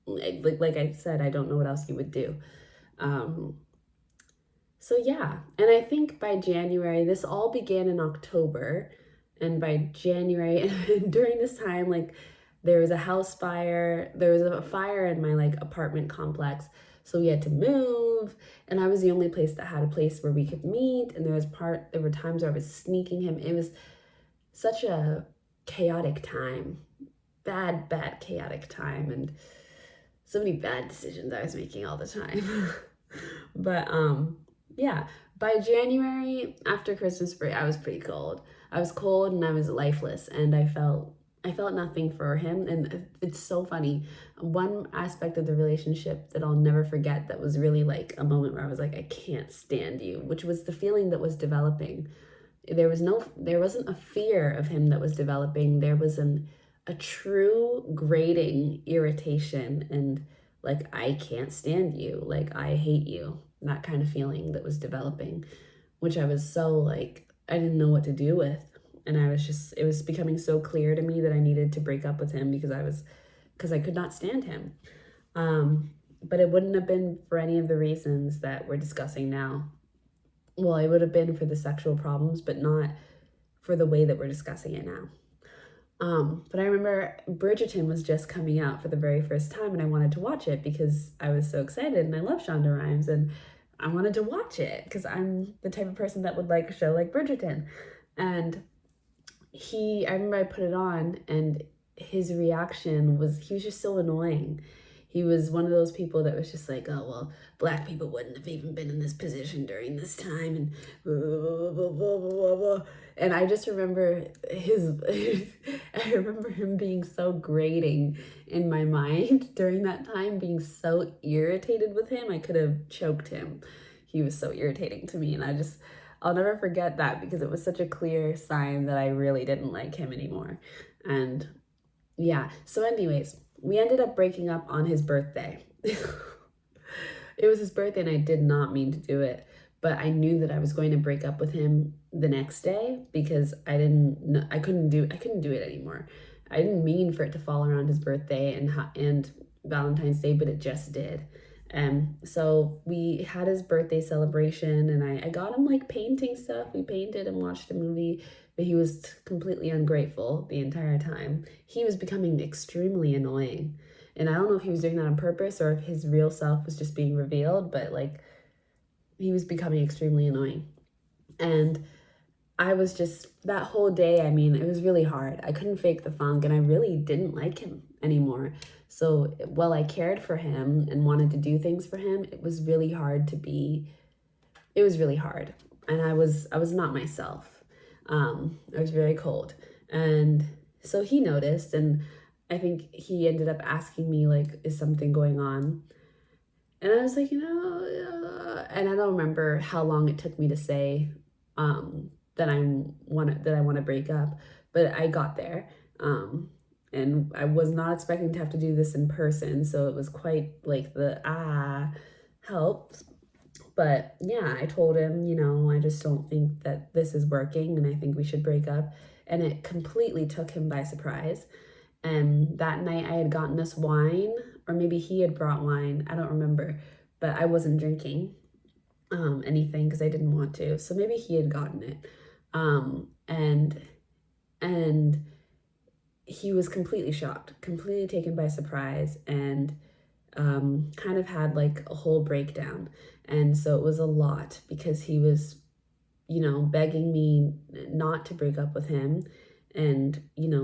like I said, I don't know what else you would do. Um, so yeah, and I think by January, this all began in October, and by January, during this time, like there was a house fire, there was a fire in my like apartment complex, so we had to move, and I was the only place that had a place where we could meet, and there were times where I was sneaking him. It was such a chaotic time, bad chaotic time, and so many bad decisions I was making all the time. But yeah, by January after Christmas break, I was pretty cold. I was cold and I was lifeless, and I felt nothing for him. And it's so funny. One aspect of the relationship that I'll never forget, that was really like a moment where I was like, I can't stand you, which was the feeling that was developing. There wasn't a fear of him that was developing. There was a true grating irritation and like, I can't stand you, like I hate you, that kind of feeling that was developing, which I was so like, I didn't know what to do with. And it was becoming so clear to me that I needed to break up with him because I could not stand him. But it wouldn't have been for any of the reasons that we're discussing now. Well, it would have been for the sexual problems, but not for the way that we're discussing it now. But I remember Bridgerton was just coming out for the very first time, and I wanted to watch it because I was so excited, and I love Shonda Rhimes, and I wanted to watch it because I'm the type of person that would like a show like Bridgerton. And I remember I put it on, and his reaction was, he was just so annoying. He was one of those people that was just like, oh, well, black people wouldn't have even been in this position during this time, and blah, blah, blah, blah, blah. And I just remember I remember him being so grating in my mind during that time, being so irritated with him. I could have choked him. He was so irritating to me, and I'll never forget that because it was such a clear sign that I really didn't like him anymore. And yeah, so anyways, we ended up breaking up on his birthday. It was his birthday and I did not mean to do it, but I knew that I was going to break up with him the next day because I couldn't do it anymore. I didn't mean for it to fall around his birthday and Valentine's Day, but it just did. So we had his birthday celebration, and I got him like painting stuff. We painted and watched a movie, but he was completely ungrateful the entire time. He was becoming extremely annoying. And I don't know if he was doing that on purpose or if his real self was just being revealed, but like, he was becoming extremely annoying. And I was just, that whole day, I mean, it was really hard. I couldn't fake the funk, and I really didn't like him anymore. So while I cared for him and wanted to do things for him, it was really hard it was really hard. And I was not myself. I was very cold. And so he noticed, and I think he ended up asking me, like, is something going on? And I was like, and I don't remember how long it took me to say that I want to break up, but I got there. And I was not expecting to have to do this in person, so it was quite like the help. But yeah, I told him, I just don't think that this is working, and I think we should break up. And it completely took him by surprise. And that night I had gotten us wine, or maybe he had brought wine. I don't remember, but I wasn't drinking anything because I didn't want to. So maybe he had gotten it. And he was completely shocked, completely taken by surprise, and kind of had like a whole breakdown. And so it was a lot because he was, begging me not to break up with him, and,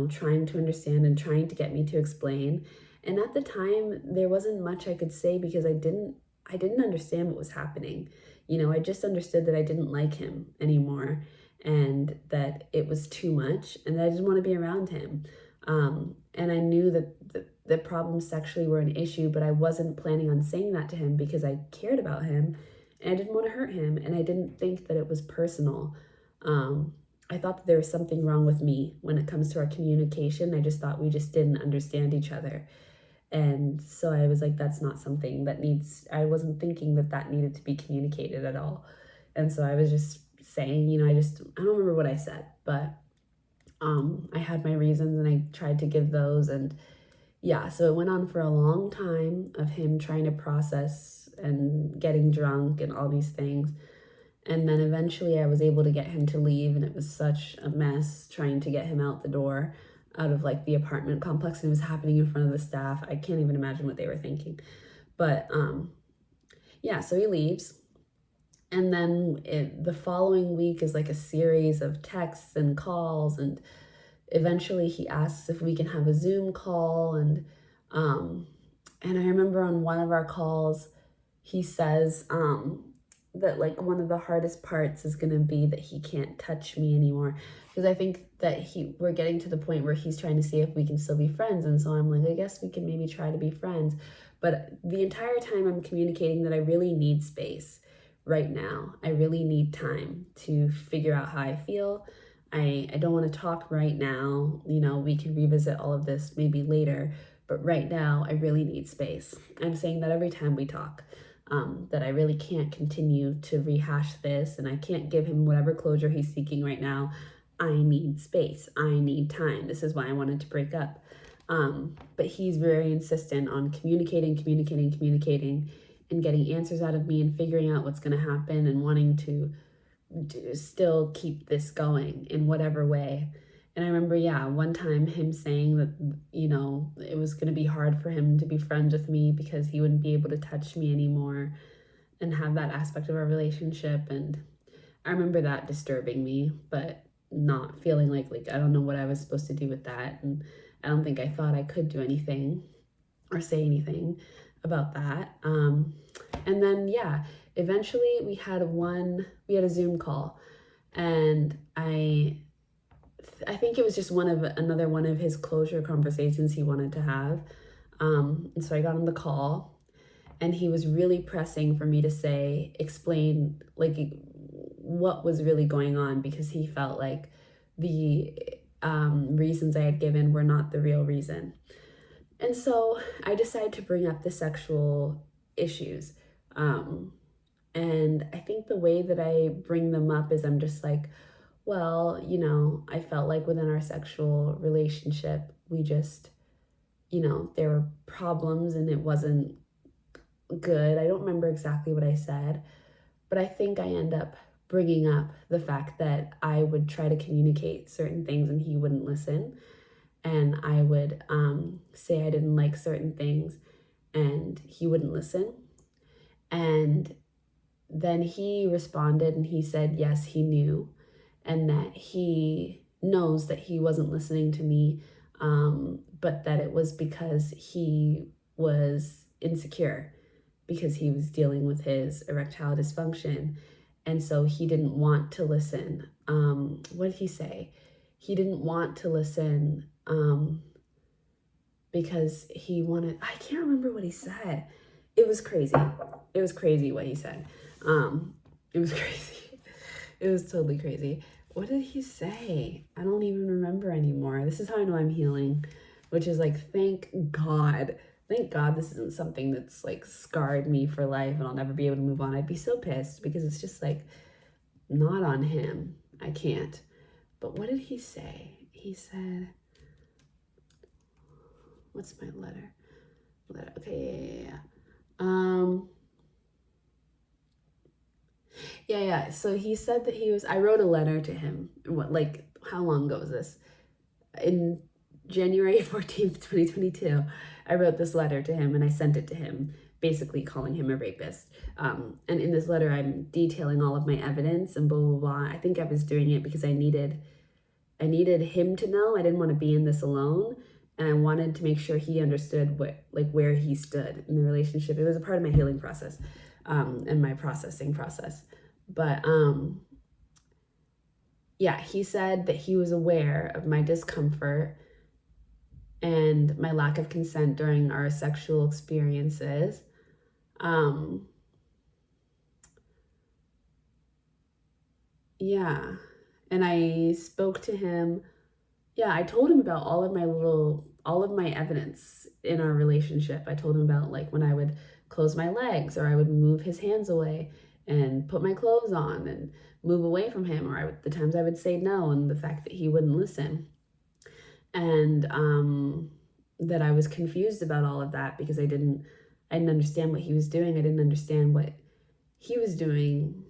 trying to understand and trying to get me to explain. And at the time, there wasn't much I could say because I didn't understand what was happening. I just understood that I didn't like him anymore, and that it was too much, and that I didn't want to be around him. And I knew that the problems sexually were an issue, but I wasn't planning on saying that to him because I cared about him and I didn't want to hurt him, and I didn't think that it was personal. I thought that there was something wrong with me when it comes to our communication. I just thought we just didn't understand each other. And so I was like, that's not something that needs, I wasn't thinking that that needed to be communicated at all. And so I was just saying, I don't remember what I said, but I had my reasons and I tried to give those. And yeah, so it went on for a long time of him trying to process and getting drunk and all these things. And then eventually I was able to get him to leave, and it was such a mess trying to get him out the door, out of like the apartment complex, and it was happening in front of the staff. I can't even imagine what they were thinking. But yeah, so he leaves. And then the following week is like a series of texts and calls, and eventually he asks if we can have a Zoom call. And I remember on one of our calls, he says that like one of the hardest parts is going to be that he can't touch me anymore, because I think that we're getting to the point where he's trying to see if we can still be friends. And so I'm like, I guess we can maybe try to be friends. But the entire time I'm communicating that I really need space right now. I really need time to figure out how I feel. I don't want to talk right now. We can revisit all of this maybe later, but right now I really need space. I'm saying that every time we talk, that I really can't continue to rehash this, and I can't give him whatever closure he's seeking right now. I need space. I need time. This is why I wanted to break up. But he's very insistent on communicating, and getting answers out of me and figuring out what's going to happen and wanting to still keep this going in whatever way. And I remember, one time him saying that, it was going to be hard for him to be friends with me because he wouldn't be able to touch me anymore and have that aspect of our relationship. And I remember that disturbing me, but not feeling like I don't know what I was supposed to do with that. And I don't think I thought I could do anything or say anything about that. And then, eventually we had a Zoom call, and I think it was just another one of his closure conversations he wanted to have. And so I got on the call, and he was really pressing for me to explain like what was really going on, because he felt like the reasons I had given were not the real reason. And so I decided to bring up the sexual issues. And I think the way that I bring them up is I'm just like, well, I felt like within our sexual relationship, we just, there were problems and it wasn't good. I don't remember exactly what I said, but I think I end up bringing up the fact that I would try to communicate certain things and he wouldn't listen. And I would say I didn't like certain things and he wouldn't listen. And then he responded and he said, yes, he knew, and that he knows that he wasn't listening to me, but that it was because he was insecure because he was dealing with his erectile dysfunction. And so he didn't want to listen. What did he say? He didn't want to listen because he wanted, I can't remember what he said. It was crazy. It was crazy what he said. It was crazy. It was totally crazy. What did he say? I don't even remember anymore. This is how I know I'm healing, which is like, thank God. Thank God this isn't something that's like scarred me for life and I'll never be able to move on. I'd be so pissed because it's just like not on him. I can't. But what did he say? He said, what's my letter? Okay, yeah. Yeah. So he said that I wrote a letter to him. How long ago was this? In January 14th, 2022, I wrote this letter to him and I sent it to him, basically calling him a rapist. And in this letter, I'm detailing all of my evidence and blah, blah, blah. I think I was doing it because I needed him to know. I didn't want to be in this alone. And I wanted to make sure he understood where he stood in the relationship. It was a part of my healing process, and my processing process. But he said that he was aware of my discomfort and my lack of consent during our sexual experiences. And I spoke to him. Yeah, I told him about all of my evidence in our relationship. I told him about like when I would close my legs, or I would move his hands away and put my clothes on and move away from him, or the times I would say no, and the fact that he wouldn't listen. And that I was confused about all of that because I didn't understand what he was doing. I didn't understand what he was doing.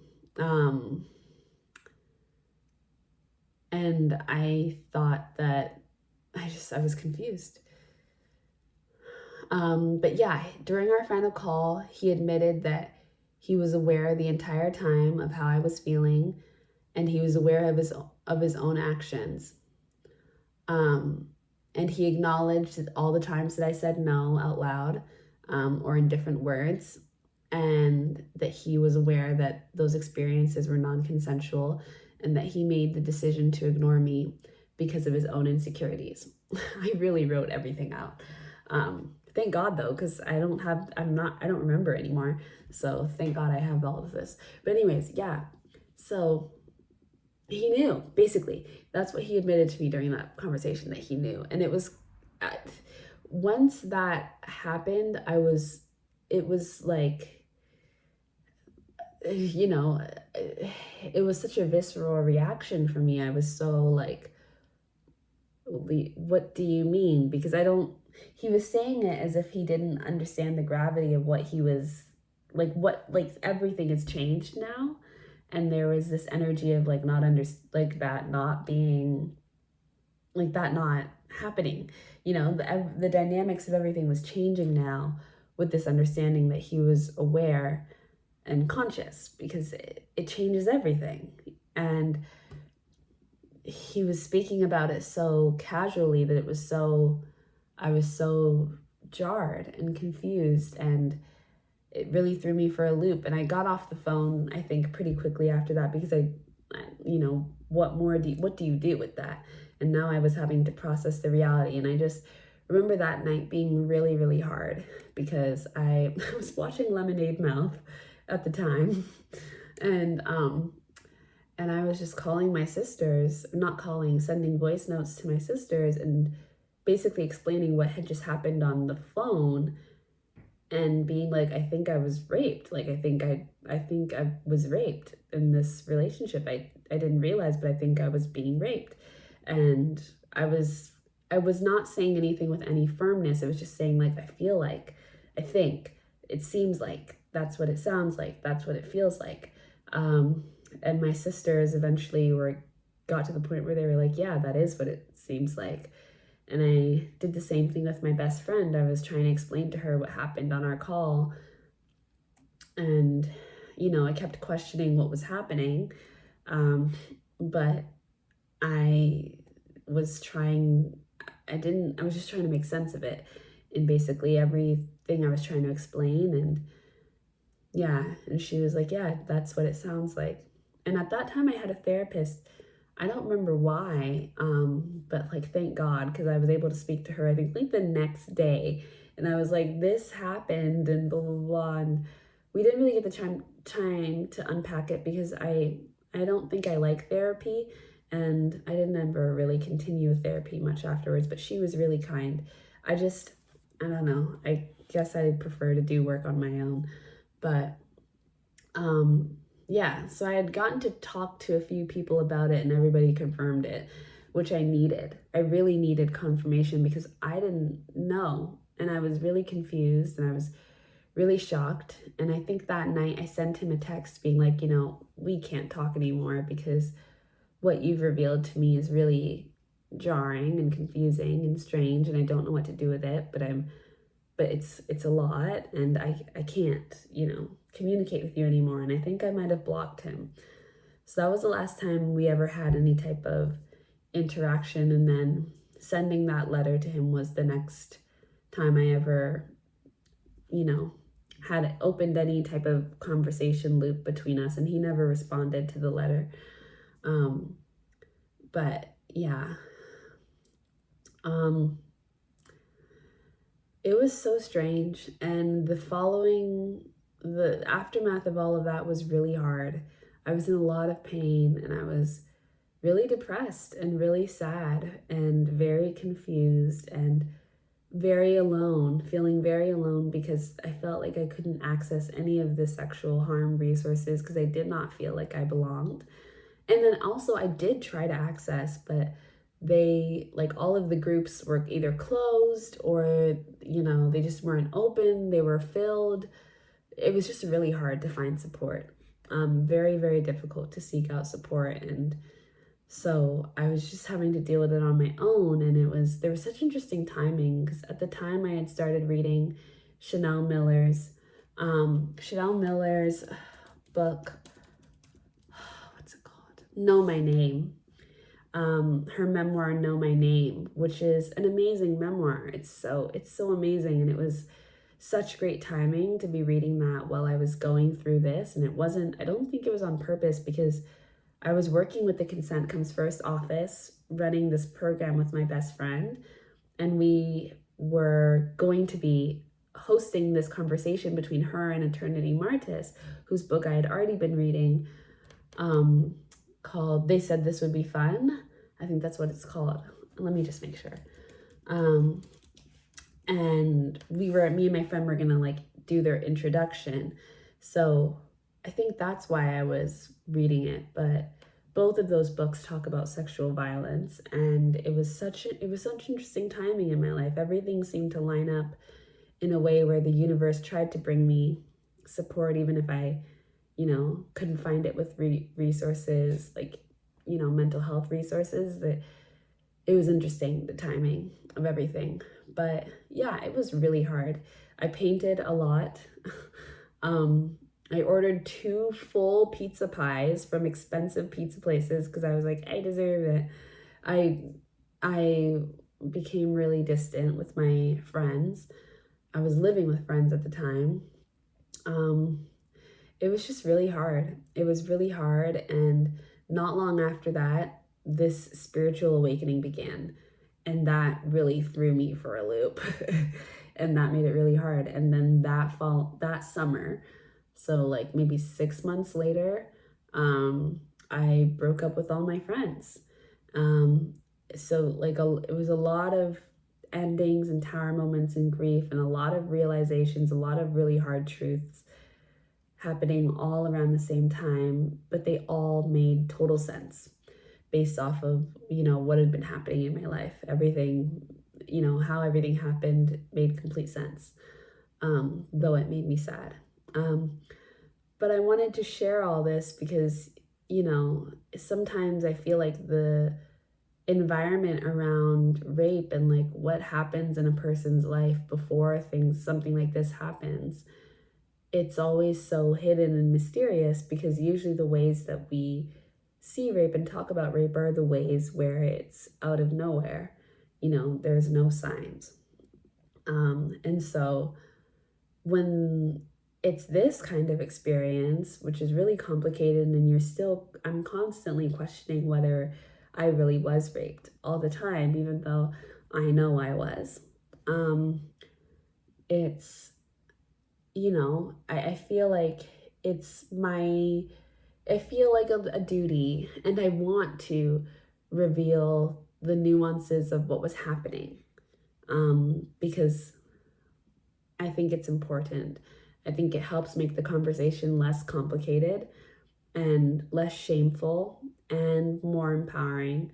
And I thought that I was confused. But yeah, during our final call, he admitted that he was aware the entire time of how I was feeling, and he was aware of his own actions. And he acknowledged all the times that I said no out loud, or in different words, and that he was aware that those experiences were non-consensual, and that he made the decision to ignore me because of his own insecurities. I really wrote everything out. Thank God though, because I don't remember anymore. So thank God I have all of this. But anyways, yeah. So he knew, basically. That's what he admitted to me during that conversation, that he knew. And it was, once that happened, it was like, you know, it was such a visceral reaction for me. I was so like, what do you mean? Because he was saying it as if he didn't understand the gravity of what he was, like everything has changed now. And there was this energy of like that not being, like that not happening. The dynamics of everything was changing now, with this understanding that he was aware and conscious, because it changes everything. And he was speaking about it so casually that I was so jarred and confused, and it really threw me for a loop. And I got off the phone, I think, pretty quickly after that, because what do you do with that? And now I was having to process the reality. And I just remember that night being really, really hard, because I was watching Lemonade Mouth at the time. And I was just calling my sisters, not calling, sending voice notes to my sisters, and basically explaining what had just happened on the phone, and being like, I think I was raped. Like, I think I was raped in this relationship. I didn't realize, but I think I was being raped. And I was not saying anything with any firmness. I was just saying, like, I feel like, I think, it seems like, that's what it sounds like, that's what it feels like. And my sisters eventually got to the point where they were like, yeah, that is what it seems like. And I did the same thing with my best friend. I was trying to explain to her what happened on our call. And, I kept questioning what was happening. But I was just trying to make sense of it in basically everything I was trying to explain. And yeah, and she was like, yeah, that's what it sounds like. And at that time I had a therapist. I don't remember why, but like, thank God, because I was able to speak to her, I think, like the next day. And I was like, this happened and blah, blah, blah. And we didn't really get the time to unpack it, because I don't think I like therapy. And I didn't ever really continue with therapy much afterwards, but she was really kind. I don't know. I guess I prefer to do work on my own. But yeah, so I had gotten to talk to a few people about it, and everybody confirmed it, which I needed. I really needed confirmation, because I didn't know, and I was really confused, and I was really shocked. And I think that night I sent him a text being like, we can't talk anymore, because what you've revealed to me is really jarring and confusing and strange, and I don't know what to do with it, but it's a lot, and I can't, communicate with you anymore. And I think I might have blocked him. So that was the last time we ever had any type of interaction. And then sending that letter to him was the next time I ever, had opened any type of conversation loop between us. And he never responded to the letter. But yeah. It was so strange. And the aftermath of all of that was really hard. I was in a lot of pain, and I was really depressed and really sad and very confused and very alone, feeling very alone because I felt like I couldn't access any of the sexual harm resources because I did not feel like I belonged. And then also, I did try to access, but they, like, all of the groups were either closed or, they just weren't open, they were filled. It was just really hard to find support. Very, very difficult to seek out support. And so I was just having to deal with it on my own. And there was such interesting timing because at the time I had started reading Chanel Miller's, book, what's it called? Know My Name. Her memoir, Know My Name, which is an amazing memoir. It's so amazing. And it was such great timing to be reading that while I was going through this. And I don't think it was on purpose because I was working with the Consent Comes First office, running this program with my best friend, and we were going to be hosting this conversation between her and Eternity Martis, whose book I had already been reading, called They Said This Would Be Fun. I think that's what it's called. Let me just make sure. And me and my friend were gonna do their introduction. So I think that's why I was reading it. But both of those books talk about sexual violence, and it was such interesting timing in my life. Everything seemed to line up in a way where the universe tried to bring me support, even if I, couldn't find it with resources, mental health resources. That it was interesting, the timing of everything. But yeah, it was really hard. I painted a lot. I ordered 2 full pizza pies from expensive pizza places because I was like, I deserve it. I became really distant with my friends. I was living with friends at the time. It was just really hard. It was really hard. And not long after that, this spiritual awakening began. And that really threw me for a loop. And that made it really hard. And then that summer, so maybe 6 months later, I broke up with all my friends. It was a lot of endings and tower moments and grief and a lot of realizations, a lot of really hard truths happening all around the same time, but they all made total sense based off of, what had been happening in my life. Everything, how everything happened made complete sense, though it made me sad. But I wanted to share all this because, sometimes I feel like the environment around rape and what happens in a person's life before something like this happens, it's always so hidden and mysterious because usually the ways that we see rape and talk about rape are the ways where it's out of nowhere. There's no signs. And so when it's this kind of experience, which is really complicated, and I'm constantly questioning whether I really was raped all the time, even though I know I was. It's, I feel like I feel like a duty, and I want to reveal the nuances of what was happening, because I think it's important. I think it helps make the conversation less complicated and less shameful and more empowering.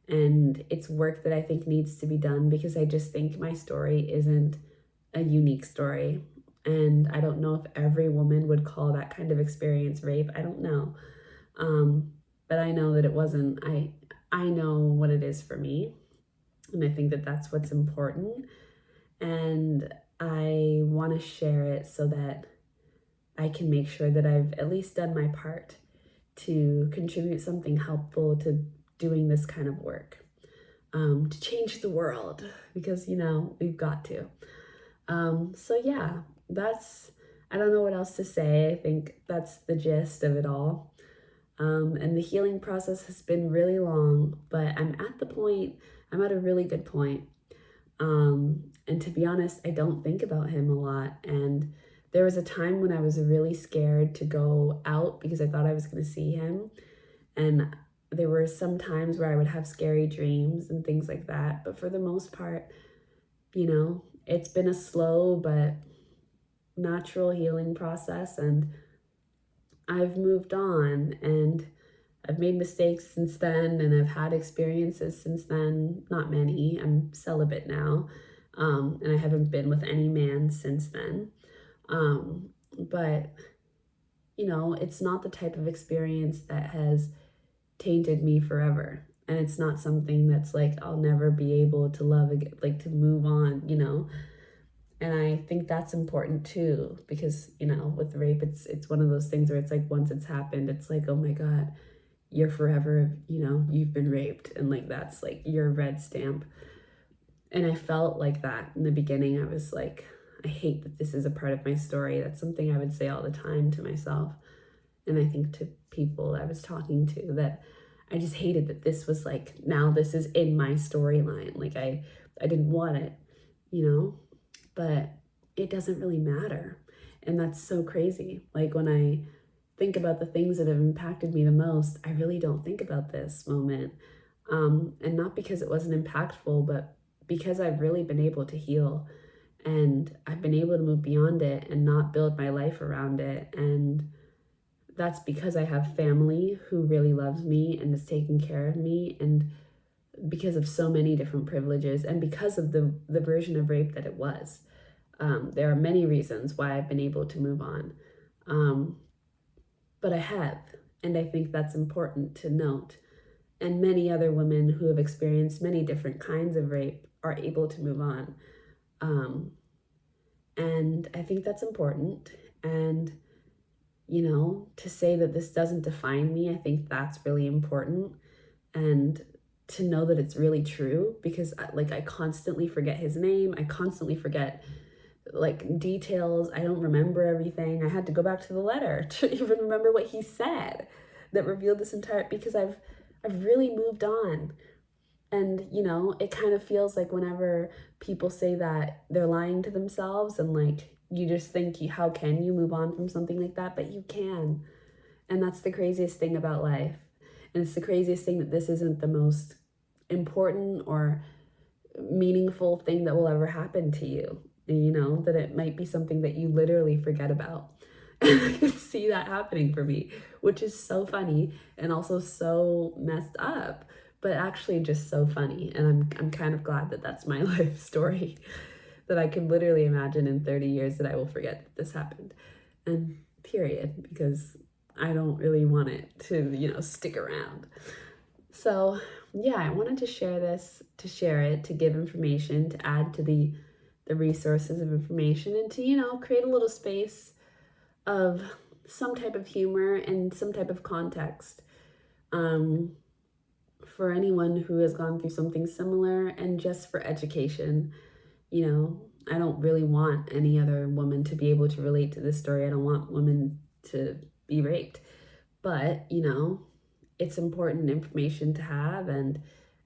And it's work that I think needs to be done because I just think my story isn't a unique story. And I don't know if every woman would call that kind of experience rape. I don't know. But I know that it wasn't. I know what it is for me. And I think that that's what's important. And I want to share it so that I can make sure that I've at least done my part to contribute something helpful to doing this kind of work, to change the world, because, we've got to. So yeah, I don't know what else to say. I think that's the gist of it all. And the healing process has been really long, but I'm at a really good point. And to be honest, I don't think about him a lot. And there was a time when I was really scared to go out because I thought I was going to see him. And there were some times where I would have scary dreams and things like that. But for the most part, it's been a slow but natural healing process, and I've moved on, and I've made mistakes since then, and I've had experiences since then. Not many. I'm celibate now, and I haven't been with any man since then. But, it's not the type of experience that has tainted me forever. And it's not something that's like, I'll never be able to love again, like to move on, And I think that's important too, because, with rape, it's one of those things where it's like, once it's happened, it's like, oh my God, you're forever, you've been raped. And like, that's like your red stamp. And I felt like that in the beginning. I was like, I hate that this is a part of my story. That's something I would say all the time to myself. And I think to people I was talking to, that I just hated that this was like, now this is in my storyline. Like I didn't want it, but it doesn't really matter. And that's so crazy. Like when I think about the things that have impacted me the most, I really don't think about this moment. And not because it wasn't impactful, but because I've really been able to heal, and I've been able to move beyond it and not build my life around it. And that's because I have family who really loves me and is taking care of me, and because of so many different privileges, and because of the version of rape that it was. There are many reasons why I've been able to move on. But I have, and I think that's important to note. And many other women who have experienced many different kinds of rape are able to move on. And I think that's important. And, to say that this doesn't define me, I think that's really important. And to know that it's really true, because I constantly forget his name. I constantly forget details. I don't remember everything. I had to go back to the letter to even remember what he said that revealed this entire, because I've really moved on. And, it kind of feels like whenever people say that, they're lying to themselves, and you just think, how can you move on from something like that? But you can. And that's the craziest thing about life. And it's the craziest thing that this isn't the most important or meaningful thing that will ever happen to you. And, that it might be something that you literally forget about. And I could see that happening for me, which is so funny and also so messed up, but actually just so funny. And I'm kind of glad that that's my life story, that I can literally imagine in 30 years that I will forget that this happened. And period, because I don't really want it to, stick around. So yeah, I wanted to share this, to give information, to add to the resources of information, and to, create a little space of some type of humor and some type of context for anyone who has gone through something similar, and just for education. I don't really want any other woman to be able to relate to this story. I don't want women to be raped, but it's important information to have, and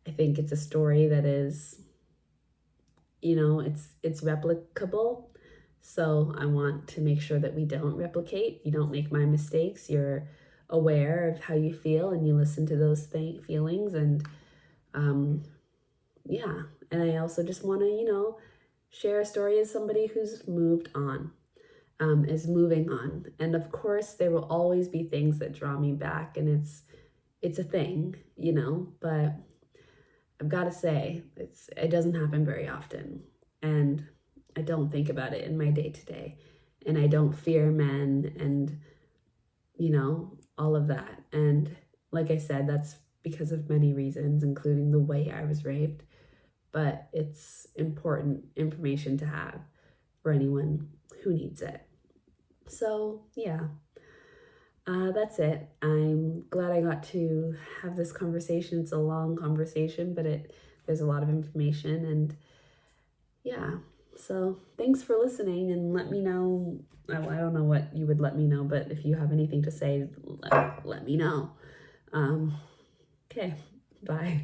I think it's a story that is, it's replicable. So I want to make sure that we don't replicate. You don't make my mistakes. You're aware of how you feel, and you listen to those feelings. And yeah, and I also just want to, share a story as somebody who's moved on, is moving on. And of course, there will always be things that draw me back, and it's a thing, but I've got to say, it doesn't happen very often. And I don't think about it in my day-to-day, and I don't fear men, and all of that. And like I said, that's because of many reasons, including the way I was raped. But it's important information to have for anyone who needs it. So yeah, that's it. I'm glad I got to have this conversation. It's a long conversation, but there's a lot of information, and yeah. So thanks for listening, and let me know. I don't know what you would let me know, but if you have anything to say, let me know. Okay, bye.